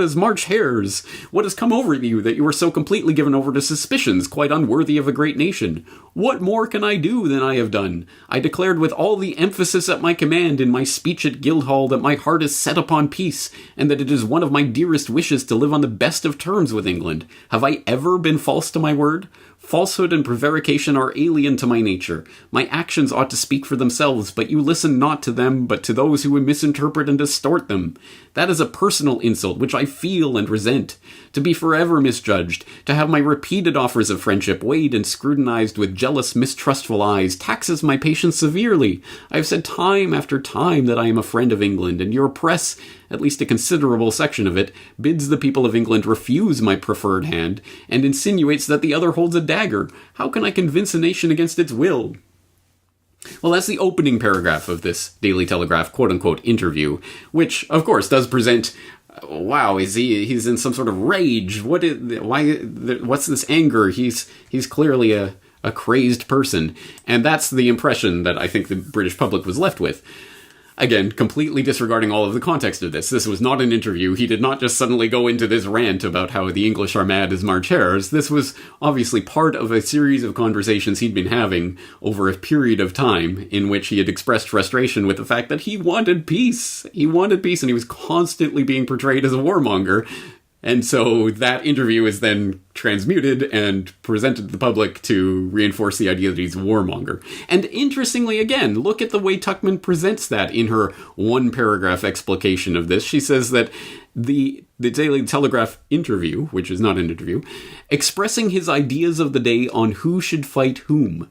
as March hares. What has come over you that you are so completely given over to suspicions quite unworthy of a great nation? What more can I do than I have done? I declared with all the emphasis at my command in my speech at Guildhall that my heart is set upon peace, and that it is one of my dearest wishes to live on the best of terms with England. Have I ever been false to my word? Falsehood and prevarication are alien to my nature. My actions ought to speak for themselves, but you listen not to them, but to those who would misinterpret and distort them. That is a personal insult, which I feel and resent. To be forever misjudged, to have my repeated offers of friendship weighed and scrutinized with jealous, mistrustful eyes, taxes my patience severely. I have said time after time that I am a friend of England, and your press, at least a considerable section of it, bids the people of England refuse my preferred hand, and insinuates that the other holds a dagger. How can I convince a nation against its will? Well, that's the opening paragraph of this Daily Telegraph quote-unquote interview, which, of course, does present, wow, he's in some sort of rage. What's this anger? He's clearly a crazed person. And that's the impression that I think the British public was left with. Again, completely disregarding all of the context of this. This was not an interview. He did not just suddenly go into this rant about how the English are mad as March hares. This was obviously part of a series of conversations he'd been having over a period of time in which he had expressed frustration with the fact that he wanted peace. He wanted peace, and he was constantly being portrayed as a warmonger. And so that interview is then transmuted and presented to the public to reinforce the idea that he's a warmonger. And interestingly, again, look at the way Tuckman presents that in her one-paragraph explication of this. She says that the Daily Telegraph interview, which is not an interview, expressing his ideas of the day on who should fight whom.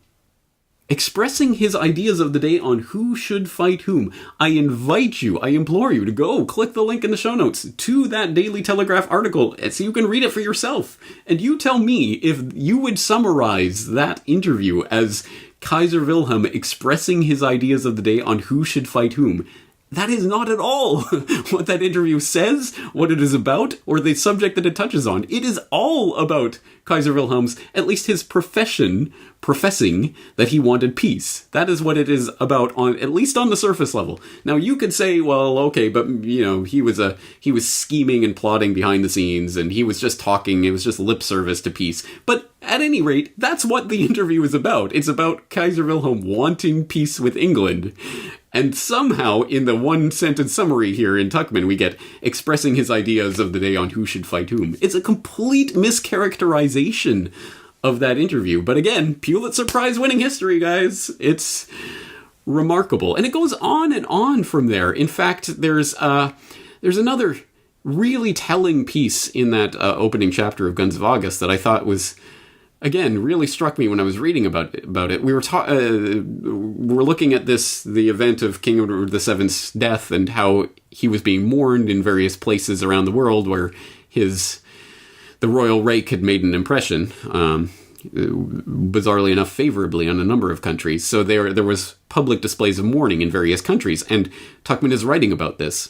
Expressing his ideas of the day on who should fight whom. I invite you, I implore you to go click the link in the show notes to that Daily Telegraph article so you can read it for yourself. And you tell me if you would summarize that interview as Kaiser Wilhelm expressing his ideas of the day on who should fight whom. That is not at all what that interview says, what it is about, or the subject that it touches on. It is all about Kaiser Wilhelm's, at least his professing that he wanted peace. That is what it is about, at least on the surface level. Now, you could say, well, okay, but, he was scheming and plotting behind the scenes, and he was just talking, it was just lip service to peace. But at any rate, that's what the interview is about. It's about Kaiser Wilhelm wanting peace with England. And somehow, in the one-sentence summary here in Tuckman, we get expressing his ideas of the day on who should fight whom. It's a complete mischaracterization of that interview. But again, Pulitzer Prize-winning history, guys. It's remarkable. And it goes on and on from there. In fact, there's another really telling piece in that opening chapter of Guns of August that I thought was, again, really struck me when I was reading about it. We were looking at the event of King Edward VII's death and how he was being mourned in various places around the world where the royal rake had made an impression, bizarrely enough, favorably on a number of countries. So there was public displays of mourning in various countries, and Tuckman is writing about this.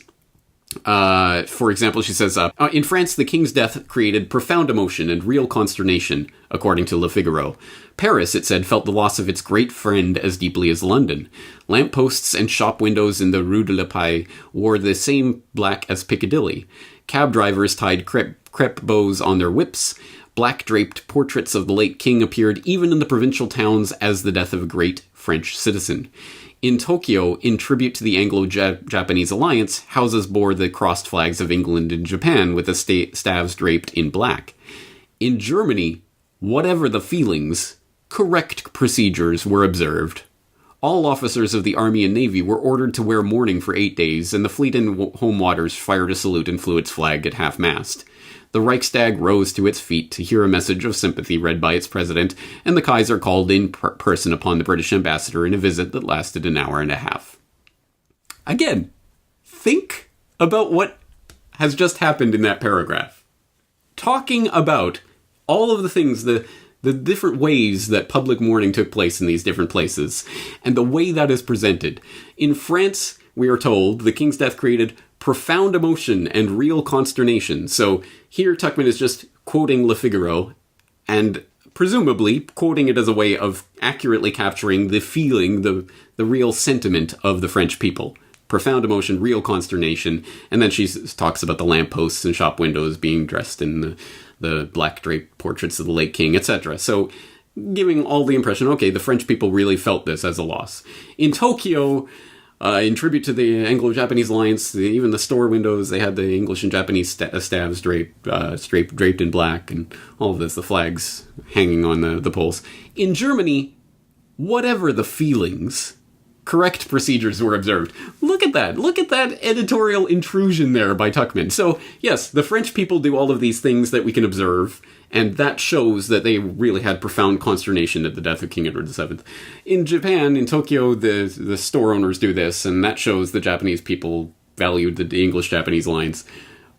For example, she says, in France, the king's death created profound emotion and real consternation, according to Le Figaro. Paris, it said, felt the loss of its great friend as deeply as London. Lampposts and shop windows in the Rue de la Paix wore the same black as Piccadilly. Cab drivers tied crepe bows on their whips. Black-draped portraits of the late king appeared even in the provincial towns as the death of a great French citizen. In Tokyo, in tribute to the Anglo-Japanese alliance, houses bore the crossed flags of England and Japan with the staves draped in black. In Germany, whatever the feelings, correct procedures were observed. All officers of the Army and Navy were ordered to wear mourning for 8 days, and the fleet in home waters fired a salute and flew its flag at half-mast. The Reichstag rose to its feet to hear a message of sympathy read by its president, and the Kaiser called in person upon the British ambassador in a visit that lasted an hour and a half. Again, think about what has just happened in that paragraph. Talking about all of the things, the different ways that public mourning took place in these different places, and the way that is presented. In France, we are told, the king's death created profound emotion and real consternation. So here Tuckman is just quoting Le Figaro, and presumably quoting it as a way of accurately capturing the feeling, the real sentiment of the French people. Profound emotion, real consternation, and then she talks about the lampposts and shop windows being dressed in the black draped portraits of the late king, etc. So giving all the impression, okay, the French people really felt this as a loss. In Tokyo, in tribute to the Anglo-Japanese alliance, even the store windows, they had the English and Japanese staves draped in black, and all of this, the flags hanging on the poles. In Germany, whatever the feelings, correct procedures were observed. Look at that. Look at that editorial intrusion there by Tuckman. So, yes, the French people do all of these things that we can observe, and that shows that they really had profound consternation at the death of King Edward VII. In Japan, in Tokyo, the store owners do this, and that shows the Japanese people valued the English-Japanese alliance.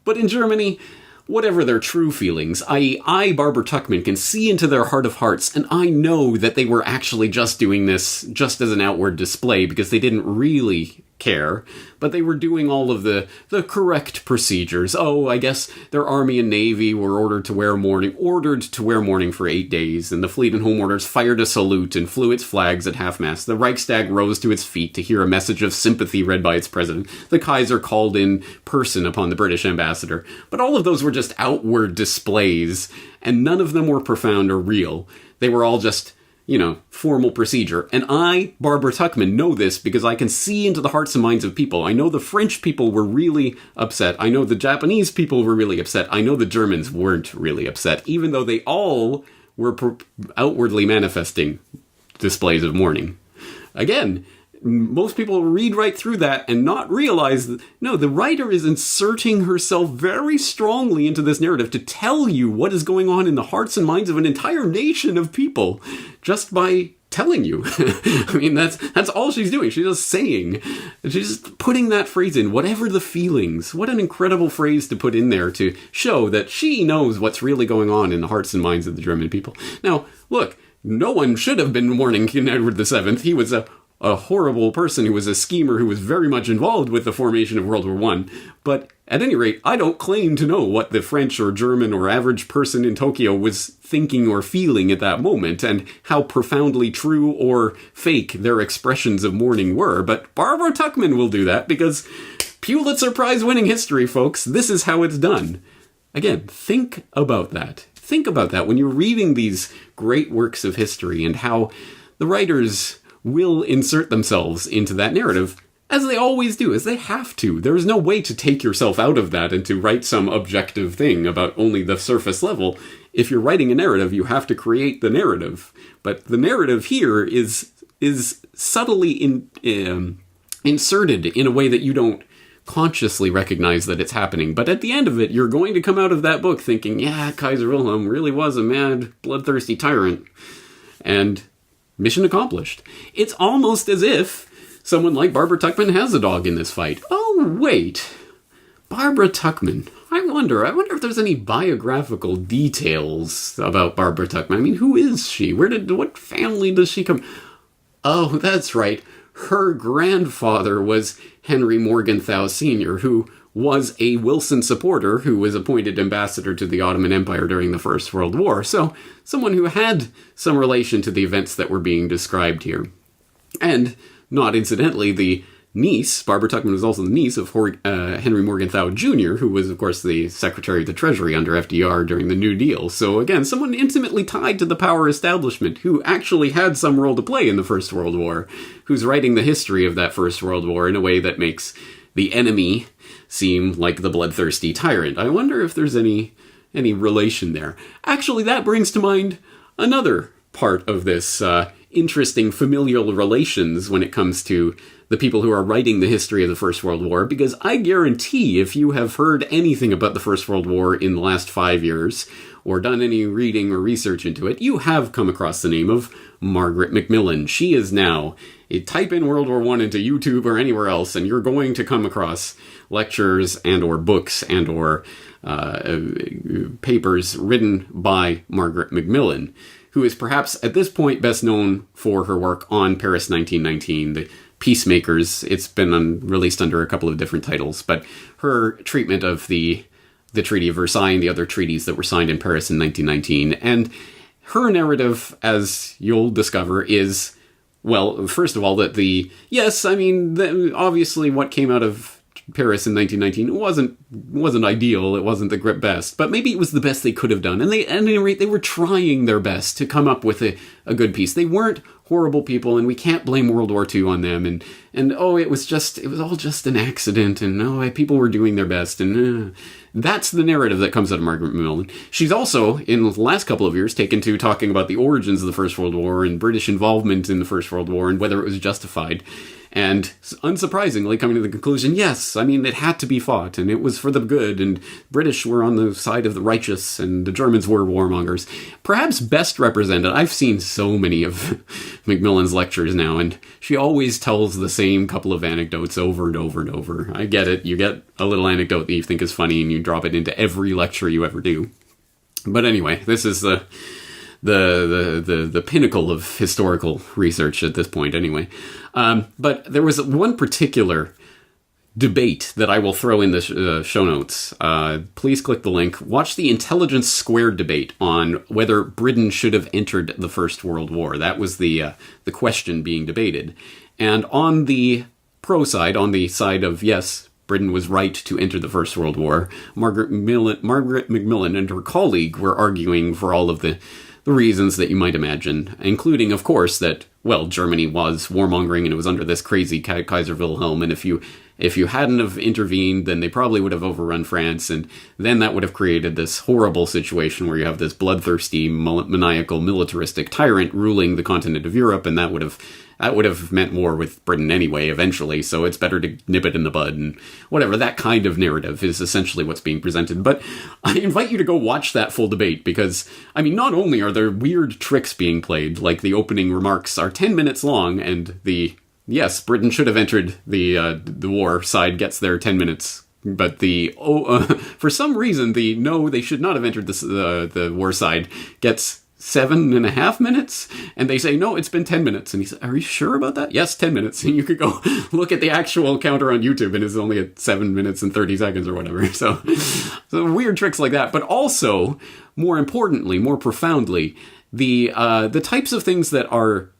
But in Germany, whatever their true feelings, i.e., I, Barbara Tuckman, can see into their heart of hearts, and I know that they were actually just doing this just as an outward display because they didn't really care, but they were doing all of the correct procedures. Oh, I guess their army and navy were ordered to wear mourning for 8 days, and the fleet and home orders fired a salute and flew its flags at half-mast. The Reichstag rose to its feet to hear a message of sympathy read by its president. The Kaiser called in person upon the British ambassador. But all of those were just outward displays, and none of them were profound or real. They were all just, formal procedure. And I, Barbara Tuckman, know this because I can see into the hearts and minds of people. I know the French people were really upset. I know the Japanese people were really upset. I know the Germans weren't really upset, even though they all were outwardly manifesting displays of mourning. Again, most people read right through that and not realize that, no, the writer is inserting herself very strongly into this narrative to tell you what is going on in the hearts and minds of an entire nation of people just by telling you. I mean, that's all she's doing. She's just saying. She's just putting that phrase in, whatever the feelings. What an incredible phrase to put in there to show that she knows what's really going on in the hearts and minds of the German people. Now, look, no one should have been mourning King Edward VII. He was a horrible person who was a schemer who was very much involved with the formation of World War I. But at any rate, I don't claim to know what the French or German or average person in Tokyo was thinking or feeling at that moment and how profoundly true or fake their expressions of mourning were. But Barbara Tuckman will do that because Pulitzer Prize winning history, folks. This is how it's done. Again, think about that. Think about that when you're reading these great works of history and how the writers will insert themselves into that narrative as they always do, as they have to. There is no way to take yourself out of that and to write some objective thing about only the surface level. If you're writing a narrative, you have to create the narrative. But the narrative here is subtly inserted in a way that you don't consciously recognize that it's happening. But at the end of it, you're going to come out of that book thinking, yeah, Kaiser Wilhelm really was a mad, bloodthirsty tyrant. And mission accomplished. It's almost as if someone like Barbara Tuchman has a dog in this fight. Oh, wait. Barbara Tuchman. I wonder if there's any biographical details about Barbara Tuchman. I mean, who is she? What family does she come? Oh, that's right. Her grandfather was Henry Morgenthau Sr., who was a Wilson supporter who was appointed ambassador to the Ottoman Empire during the First World War. So, someone who had some relation to the events that were being described here. And, not incidentally, the niece, Barbara Tuchman was also the niece of Henry Morgenthau Jr., who was, of course, the Secretary of the Treasury under FDR during the New Deal. So, again, someone intimately tied to the power establishment, who actually had some role to play in the First World War, who's writing the history of that First World War in a way that makes the enemy seem like the bloodthirsty tyrant. I wonder if there's any relation there. Actually, that brings to mind another part of this interesting familial relations when it comes to the people who are writing the history of the First World War, because I guarantee if you have heard anything about the First World War in the last 5 years, or done any reading or research into it, you have come across the name of Margaret Macmillan. She is now, type in World War I into YouTube or anywhere else, and you're going to come across lectures and or books and or papers written by Margaret Macmillan, who is perhaps at this point best known for her work on Paris 1919, the Peacemakers. It's been released under a couple of different titles, but her treatment of the Treaty of Versailles and the other treaties that were signed in Paris in 1919. And her narrative, as you'll discover, is, well, first of all, that obviously what came out of Paris in 1919 wasn't ideal. It wasn't the best, but maybe it was the best they could have done. And at any rate, they were trying their best to come up with a good peace. They weren't horrible people, and we can't blame World War II on them. And it was all just an accident, and people were doing their best. And that's the narrative that comes out of Margaret Macmillan. She's also, in the last couple of years, taken to talking about the origins of the First World War and British involvement in the First World War and whether it was justified. And unsurprisingly, coming to the conclusion, yes, it had to be fought, and it was for the good, and British were on the side of the righteous, and the Germans were warmongers. Perhaps best represented, I've seen so many of Macmillan's lectures now, and she always tells the same couple of anecdotes over and over and over. I get it, you get a little anecdote that you think is funny, and you drop it into every lecture you ever do. But anyway, this is the pinnacle of historical research at this point, anyway. But there was one particular debate that I will throw in the show notes. Please click the link. Watch the Intelligence Squared debate on whether Britain should have entered the First World War. That was the question being debated. And on the pro side, on the side of yes, Britain was right to enter the First World War, Margaret Macmillan and her colleague were arguing for all of the reasons that you might imagine, including, of course, that, well, Germany was warmongering and it was under this crazy Kaiser Wilhelm, and if you hadn't have intervened, then they probably would have overrun France, and then that would have created this horrible situation where you have this bloodthirsty, maniacal, militaristic tyrant ruling the continent of Europe, and that would have meant war with Britain anyway, eventually, so it's better to nip it in the bud, and whatever. That kind of narrative is essentially what's being presented. But I invite you to go watch that full debate, because, not only are there weird tricks being played, like the opening remarks are 10 minutes long, and the yes, Britain should have entered the war side gets their 10 minutes, but for some reason, no, they should not have entered the war side gets 7.5 minutes, and they say, no, it's been 10 minutes. And he said, are you sure about that? Yes, 10 minutes. And you could go look at the actual counter on YouTube, and it's only at 7 minutes and 30 seconds or whatever. So weird tricks like that. But also, more importantly, more profoundly, the types of things that are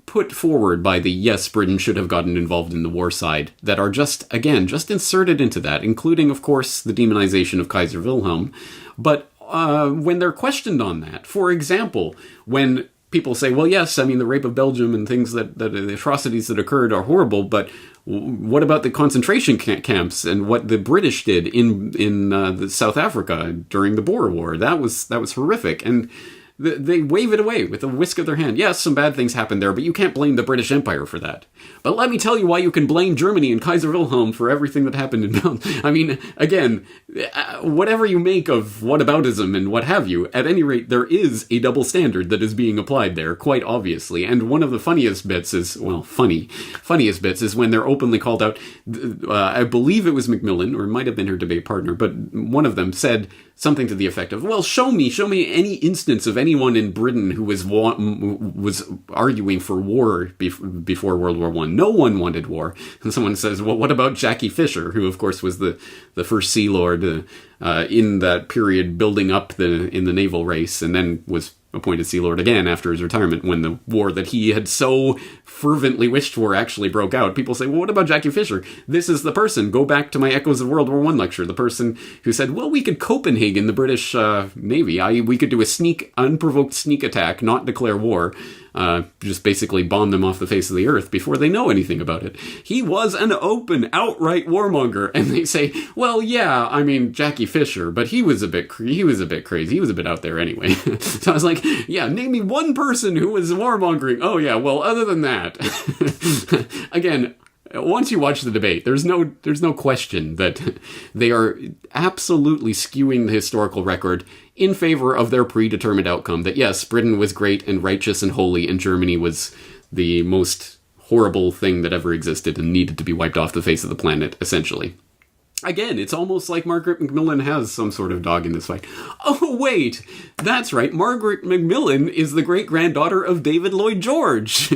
put forward by the yes, Britain should have gotten involved in the war side that are just inserted into that, including, of course, the demonization of Kaiser Wilhelm. But when they're questioned on that, for example, when people say, well, yes, I mean, the rape of Belgium and things that the atrocities that occurred are horrible, but what about the concentration camps and what the British did in the South Africa during the Boer War? That was horrific. And they wave it away with a whisk of their hand. Yes, some bad things happened there, but you can't blame the British Empire for that. But let me tell you why you can blame Germany and Kaiser Wilhelm for everything that happened in Belgium. I mean, again, whatever you make of whataboutism and what have you, at any rate, there is a double standard that is being applied there, quite obviously. And one of the funniest bits is, well, funniest bits is when they're openly called out. I believe it was Macmillan, or it might have been her debate partner, but one of them said something to the effect of, well, show me any instance of anyone in Britain who was arguing for war before World War I. No one wanted war. And someone says, well, what about Jackie Fisher, who, of course, was the first Sea Lord in that period building up in the naval race, and then was appointed Sea Lord again after his retirement when the war that he had so fervently wished for actually broke out. People say, well, what about Jackie Fisher? This is the person. Go back to my Echoes of World War I lecture. The person who said, well, we could Copenhagen the British Navy. We could do a unprovoked sneak attack, not declare war. Just basically bomb them off the face of the earth before they know anything about it. He was an open, outright warmonger. And they say, well, yeah, I mean, Jackie Fisher, but he was a bit crazy. He was a bit out there anyway. So I was like, yeah, name me one person who was warmongering. Oh, yeah, well, other than that. Again, once you watch the debate, there's no question that they are absolutely skewing the historical record in favor of their predetermined outcome. That yes, Britain was great and righteous and holy, and Germany was the most horrible thing that ever existed and needed to be wiped off the face of the planet, essentially. Again, it's almost like Margaret Macmillan has some sort of dog in this fight. Oh, wait! That's right, Margaret Macmillan is the great-granddaughter of David Lloyd George.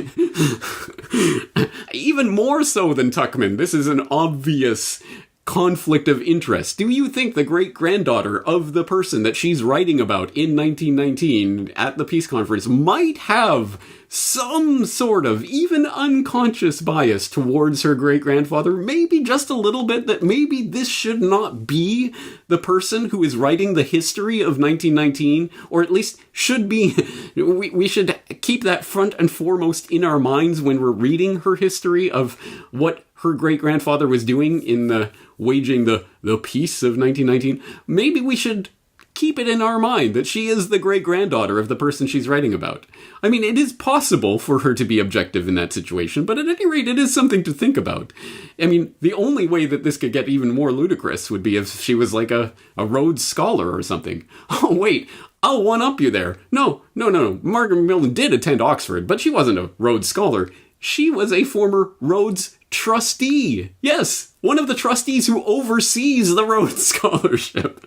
Even more so than Tuckman. This is an obvious conflict of interest. Do you think the great-granddaughter of the person that she's writing about in 1919 at the peace conference might have some sort of even unconscious bias towards her great-grandfather? Maybe just a little bit, that maybe this should not be the person who is writing the history of 1919, or at least should be. We should keep that front and foremost in our minds when we're reading her history of what her great-grandfather was doing in waging the peace of 1919. Maybe we should keep it in our mind that she is the great-granddaughter of the person she's writing about. I mean, it is possible for her to be objective in that situation, but at any rate, it is something to think about. I mean, the only way that this could get even more ludicrous would be if she was like a Rhodes Scholar or something. Oh, wait, I'll one-up you there. No. Margaret Macmillan did attend Oxford, but she wasn't a Rhodes Scholar. She was a former Rhodes trustee. Yes, one of the trustees who oversees the Rhodes Scholarship.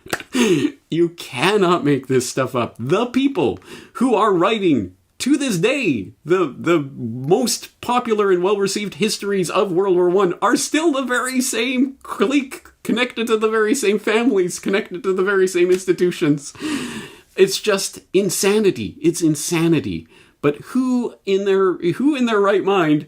You cannot make this stuff up. The people who are writing, to this day, the most popular and well-received histories of World War I are still the very same clique, connected to the very same families, connected to the very same institutions. It's just insanity. It's insanity. But who in their right mind,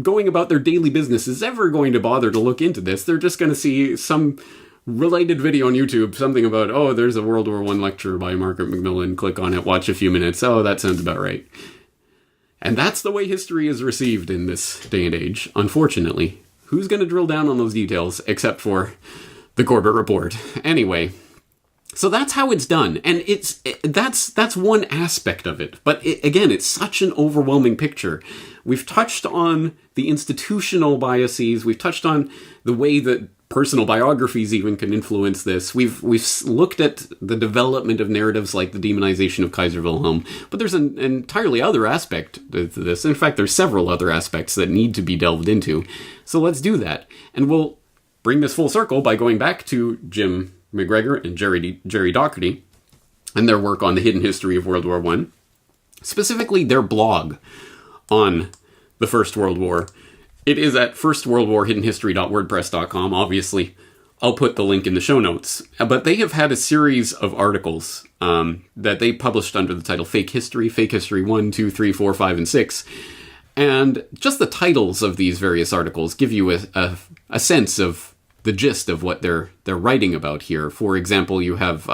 going about their daily business, is ever going to bother to look into this? They're just going to see some related video on YouTube, something about, oh, there's a World War I lecture by Margaret Macmillan, click on it, watch a few minutes, oh, that sounds about right. And that's the way history is received in this day and age, unfortunately. Who's going to drill down on those details, except for the Corbett Report? Anyway, so that's how it's done, and that's one aspect of it. But again, it's such an overwhelming picture. We've touched on the institutional biases. We've touched on the way that personal biographies even can influence this. We've looked at the development of narratives like the demonization of Kaiser Wilhelm. But there's an entirely other aspect to this. In fact, there's several other aspects that need to be delved into. So let's do that, and we'll bring this full circle by going back to Jim McGregor and Jerry Doherty and their work on the hidden history of World War I, specifically their blog on the First World War. It is at firstworldwarhiddenhistory.wordpress.com. Obviously, I'll put the link in the show notes. But they have had a series of articles that they published under the title Fake History 1, 2, 3, 4, 5, and 6. And just the titles of these various articles give you a sense of the gist of what they're writing about here. For example, you have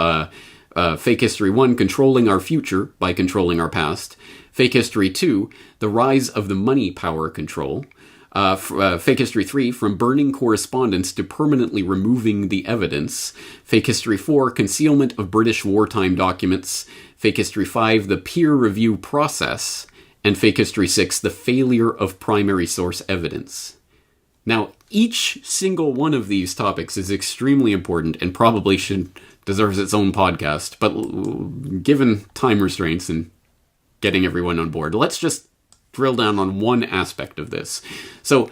Fake History 1, Controlling Our Future by Controlling Our Past. Fake History 2, The Rise of the Money Power Control. Fake History 3, From Burning Correspondence to Permanently Removing the Evidence. Fake History 4, Concealment of British Wartime Documents. Fake History 5, The Peer Review Process. And Fake History 6, The Failure of Primary Source Evidence. Now, each single one of these topics is extremely important and probably deserves its own podcast, but given time restraints and getting everyone on board, let's just drill down on one aspect of this. So,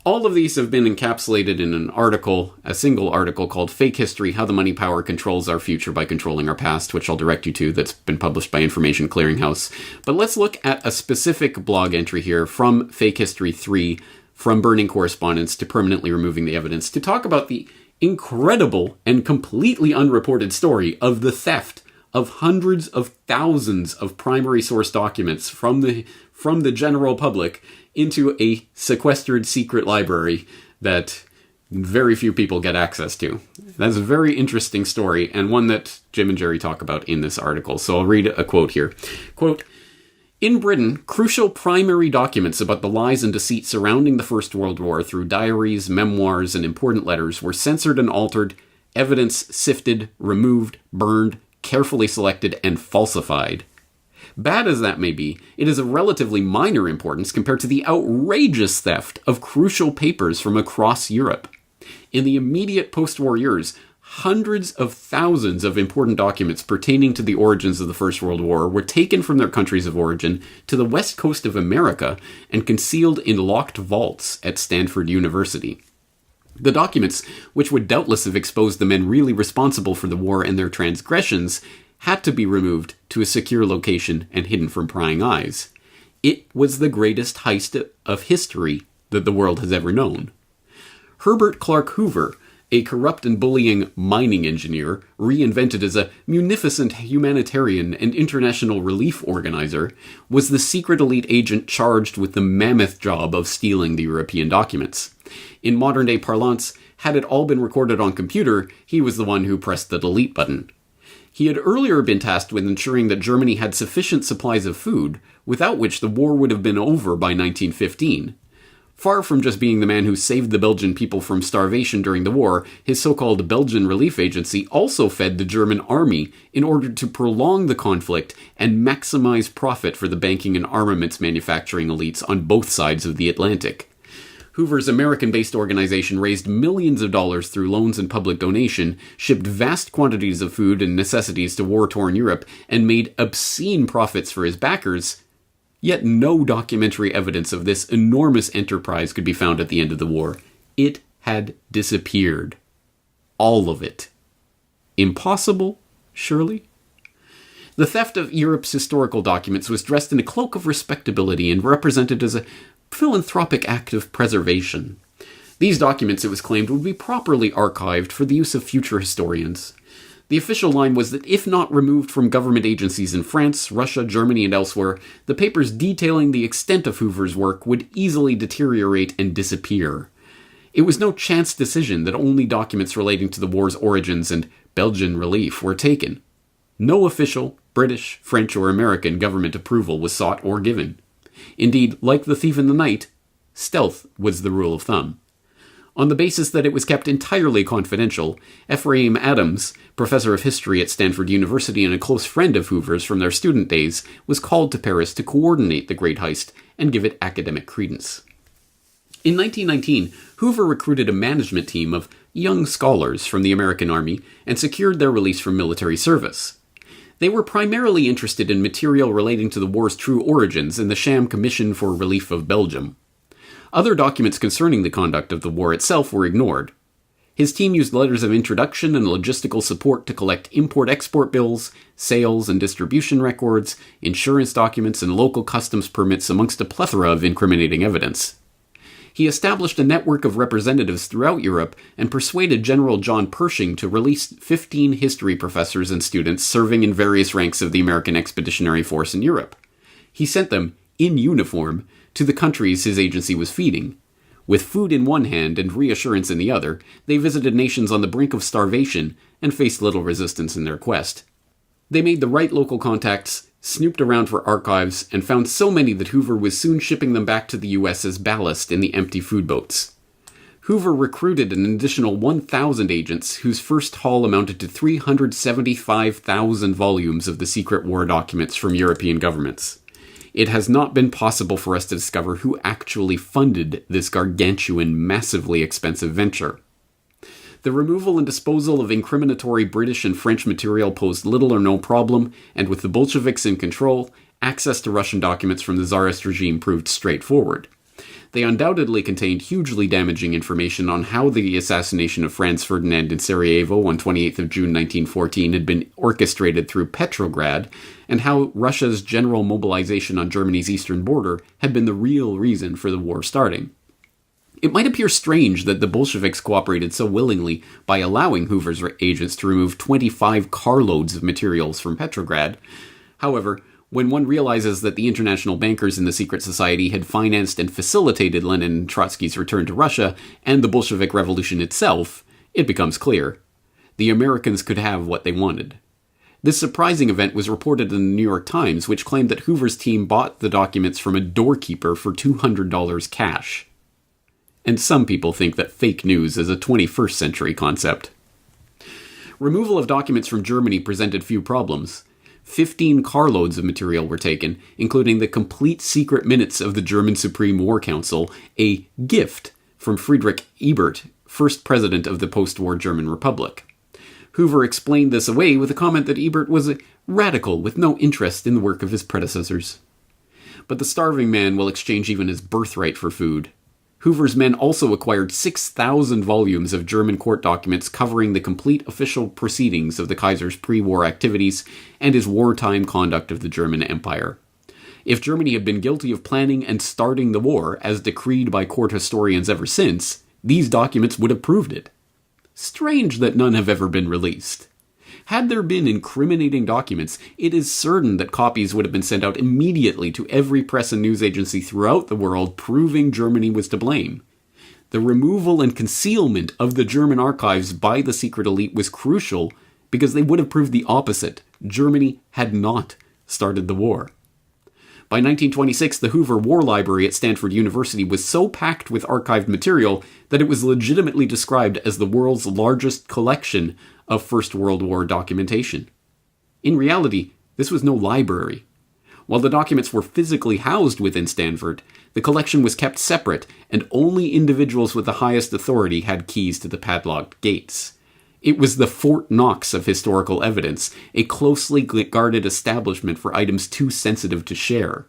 all of these have been encapsulated in an article, a single article called Fake History, How the Money Power Controls Our Future by Controlling Our Past, which I'll direct you to, that's been published by Information Clearinghouse. But let's look at a specific blog entry here from Fake History 3, From Burning Correspondence to Permanently Removing the Evidence, to talk about the incredible and completely unreported story of the theft of hundreds of thousands of primary source documents from the general public into a sequestered secret library that very few people get access to. That's a very interesting story, and one that Jim and Jerry talk about in this article. So I'll read a quote here. Quote, "In Britain, crucial primary documents about the lies and deceit surrounding the First World War through diaries, memoirs, and important letters were censored and altered, evidence sifted, removed, burned, carefully selected, and falsified. Bad as that may be, it is of relatively minor importance compared to the outrageous theft of crucial papers from across Europe. In the immediate post-war years, hundreds of thousands of important documents pertaining to the origins of the First World War were taken from their countries of origin to the west coast of America and concealed in locked vaults at Stanford University. The documents, which would doubtless have exposed the men really responsible for the war and their transgressions, had to be removed to a secure location and hidden from prying eyes. It was the greatest heist of history that the world has ever known. Herbert Clark Hoover, a corrupt and bullying mining engineer, reinvented as a munificent humanitarian and international relief organizer, was the secret elite agent charged with the mammoth job of stealing the European documents. In modern-day parlance, had it all been recorded on computer, he was the one who pressed the delete button. He had earlier been tasked with ensuring that Germany had sufficient supplies of food, without which the war would have been over by 1915. Far from just being the man who saved the Belgian people from starvation during the war, his so-called Belgian Relief Agency also fed the German army in order to prolong the conflict and maximize profit for the banking and armaments manufacturing elites on both sides of the Atlantic. Hoover's American-based organization raised millions of dollars through loans and public donation, shipped vast quantities of food and necessities to war-torn Europe, and made obscene profits for his backers. Yet no documentary evidence of this enormous enterprise could be found at the end of the war. It had disappeared. All of it. Impossible, surely? The theft of Europe's historical documents was dressed in a cloak of respectability and represented as a philanthropic act of preservation. These documents, it was claimed, would be properly archived for the use of future historians. The official line was that if not removed from government agencies in France, Russia, Germany, and elsewhere, the papers detailing the extent of Hoover's work would easily deteriorate and disappear. It was no chance decision that only documents relating to the war's origins and Belgian relief were taken. No official, British, French, or American government approval was sought or given. Indeed, like the thief in the night, stealth was the rule of thumb. On the basis that it was kept entirely confidential, Ephraim Adams, professor of history at Stanford University and a close friend of Hoover's from their student days, was called to Paris to coordinate the great heist and give it academic credence. In 1919, Hoover recruited a management team of young scholars from the American Army and secured their release from military service. They were primarily interested in material relating to the war's true origins and the sham Commission for Relief of Belgium. Other documents concerning the conduct of the war itself were ignored. His team used letters of introduction and logistical support to collect import-export bills, sales and distribution records, insurance documents, and local customs permits amongst a plethora of incriminating evidence. He established a network of representatives throughout Europe and persuaded General John Pershing to release 15 history professors and students serving in various ranks of the American Expeditionary Force in Europe. He sent them, in uniform, to the countries his agency was feeding. With food in one hand and reassurance in the other, they visited nations on the brink of starvation and faced little resistance in their quest. They made the right local contacts, snooped around for archives, and found so many that Hoover was soon shipping them back to the US as ballast in the empty food boats. Hoover recruited an additional 1,000 agents, whose first haul amounted to 375,000 volumes of the secret war documents from European governments. It has not been possible for us to discover who actually funded this gargantuan, massively expensive venture. The removal and disposal of incriminatory British and French material posed little or no problem, and with the Bolsheviks in control, access to Russian documents from the Tsarist regime proved straightforward. They undoubtedly contained hugely damaging information on how the assassination of Franz Ferdinand in Sarajevo on 28th of June 1914 had been orchestrated through Petrograd, and how Russia's general mobilization on Germany's eastern border had been the real reason for the war starting. It might appear strange that the Bolsheviks cooperated so willingly by allowing Hoover's agents to remove 25 carloads of materials from Petrograd. However, when one realizes that the international bankers in the secret society had financed and facilitated Lenin and Trotsky's return to Russia and the Bolshevik Revolution itself, it becomes clear. The Americans could have what they wanted. This surprising event was reported in the New York Times, which claimed that Hoover's team bought the documents from a doorkeeper for $200 cash. And some people think that fake news is a 21st century concept. Removal of documents from Germany presented few problems. 15 carloads of material were taken, including the complete secret minutes of the German Supreme War Council, a gift from Friedrich Ebert, first president of the post-war German Republic. Hoover explained this away with a comment that Ebert was a radical with no interest in the work of his predecessors. But the starving man will exchange even his birthright for food. Hoover's men also acquired 6,000 volumes of German court documents covering the complete official proceedings of the Kaiser's pre-war activities and his wartime conduct of the German Empire. If Germany had been guilty of planning and starting the war, as decreed by court historians ever since, these documents would have proved it. Strange that none have ever been released. Had there been incriminating documents, it is certain that copies would have been sent out immediately to every press and news agency throughout the world, proving Germany was to blame. The removal and concealment of the German archives by the secret elite was crucial because they would have proved the opposite. Germany had not started the war. By 1926, the Hoover War Library at Stanford University was so packed with archived material that it was legitimately described as the world's largest collection of First World War documentation. In reality, this was no library. While the documents were physically housed within Stanford, the collection was kept separate, and only individuals with the highest authority had keys to the padlocked gates. It was the Fort Knox of historical evidence, a closely guarded establishment for items too sensitive to share.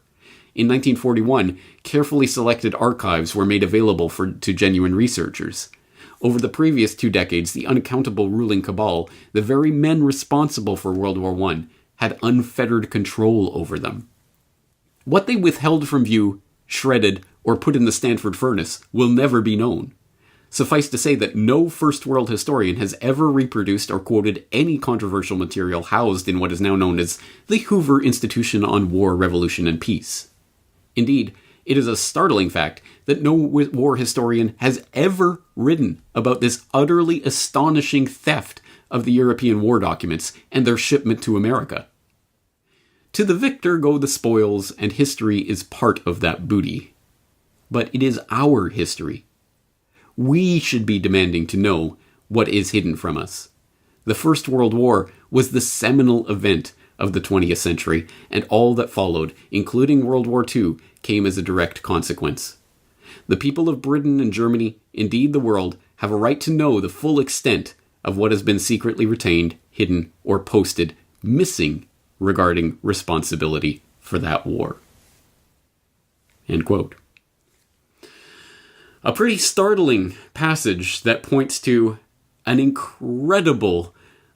In 1941, carefully selected archives were made available to genuine researchers. Over the previous 2 decades, the unaccountable ruling cabal, the very men responsible for World War I, had unfettered control over them. What they withheld from view, shredded, or put in the Stanford furnace will never be known. Suffice to say that no First World historian has ever reproduced or quoted any controversial material housed in what is now known as the Hoover Institution on War, Revolution, and Peace. Indeed, it is a startling fact that no war historian has ever written about this utterly astonishing theft of the European war documents and their shipment to America. To the victor go the spoils, and history is part of that booty. But it is our history. We should be demanding to know what is hidden from us. The First World War was the seminal event of the 20th century, and all that followed, including World War II, came as a direct consequence. The people of Britain and Germany, indeed the world, have a right to know the full extent of what has been secretly retained, hidden, or posted, missing regarding responsibility for that war. End quote. A pretty startling passage that points to an incredible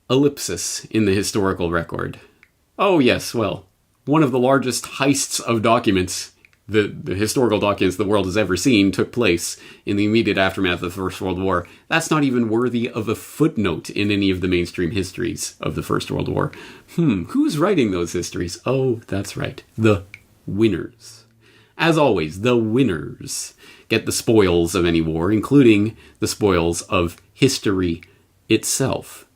ellipsis in the historical record. Oh yes, well, one of the largest heists of documents, the historical documents the world has ever seen, took place in the immediate aftermath of the First World War. That's not even worthy of a footnote in any of the mainstream histories of the First World War. Who's writing those histories? Oh, that's right, the winners. As always, the winners get the spoils of any war, including the spoils of history itself.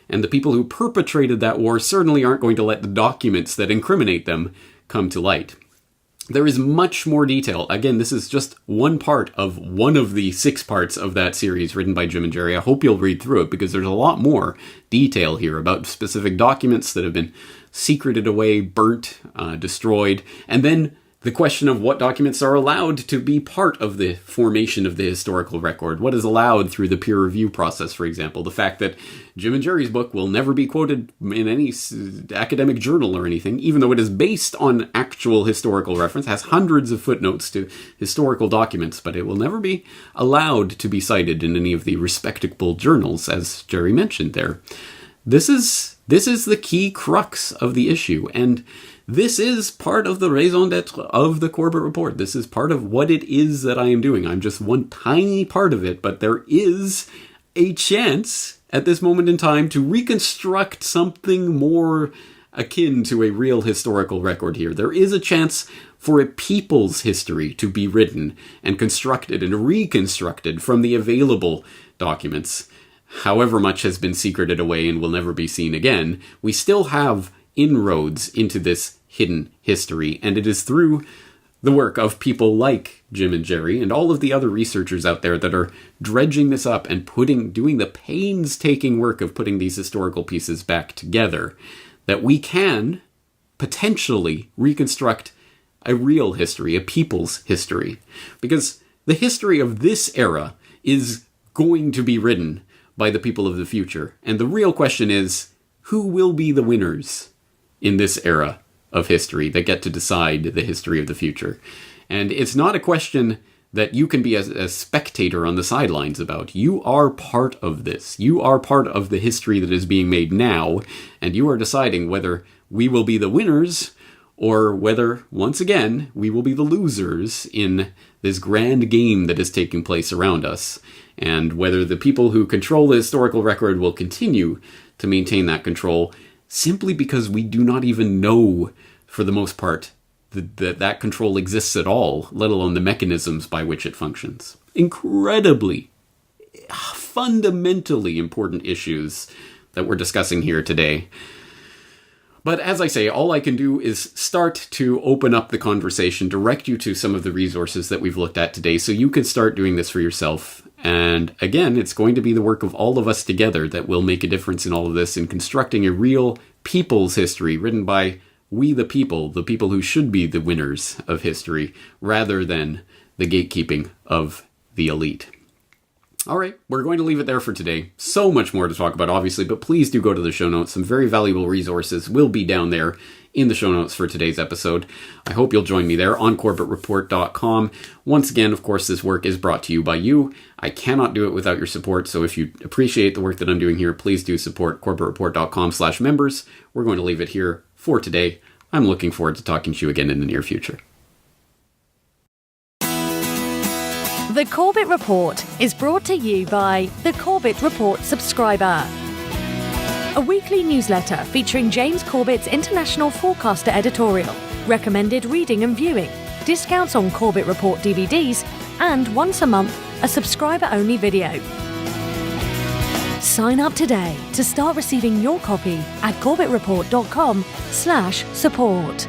And the people who perpetrated that war certainly aren't going to let the documents that incriminate them come to light. There is much more detail. Again, this is just one part of one of the 6 parts of that series written by Jim and Jerry. I hope you'll read through it because there's a lot more detail here about specific documents that have been secreted away, burnt, destroyed, and then the question of what documents are allowed to be part of the formation of the historical record. What is allowed through the peer review process, for example. The fact that Jim and Jerry's book will never be quoted in any academic journal or anything, even though it is based on actual historical reference, has hundreds of footnotes to historical documents, but it will never be allowed to be cited in any of the respectable journals, as Jerry mentioned there. This is the key crux of the issue, and this is part of the raison d'etre of the Corbett Report. This is part of what it is that I am doing. I'm just one tiny part of it, but there is a chance at this moment in time to reconstruct something more akin to a real historical record here. There is a chance for a people's history to be written and constructed and reconstructed from the available documents. However much has been secreted away and will never be seen again, we still have inroads into this hidden history, and it is through the work of people like Jim and Jerry and all of the other researchers out there that are dredging this up and doing the painstaking work of putting these historical pieces back together that we can potentially reconstruct a real history, a people's history. Because the history of this era is going to be written by the people of the future. And the real question is, who will be the winners in this era of history that get to decide the history of the future? And it's not a question that you can be a spectator on the sidelines about. You are part of this. You are part of the history that is being made now, and you are deciding whether we will be the winners or whether, once again, we will be the losers in this grand game that is taking place around us, and whether the people who control the historical record will continue to maintain that control simply because we do not even know, for the most part, that control exists at all, let alone the mechanisms by which it functions. Incredibly, fundamentally important issues that we're discussing here today. But as I say, all I can do is start to open up the conversation, direct you to some of the resources that we've looked at today, so you can start doing this for yourself. And again, it's going to be the work of all of us together that will make a difference in all of this, in constructing a real people's history written by we the people who should be the winners of history, rather than the gatekeeping of the elite. All right, we're going to leave it there for today. So much more to talk about, obviously, but please do go to the show notes. Some very valuable resources will be down there in the show notes for today's episode. I hope you'll join me there on Corbettreport.com. Once again, of course, this work is brought to you by you. I cannot do it without your support, so if you appreciate the work that I'm doing here, please do support Corbettreport.com/members. We're going to leave it here for today. I'm looking forward to talking to you again in the near future. The Corbett Report is brought to you by the Corbett Report subscriber, a weekly newsletter featuring James Corbett's International Forecaster editorial, recommended reading and viewing, discounts on Corbett Report DVDs, and once a month, a subscriber-only video. Sign up today to start receiving your copy at corbettreport.com/support.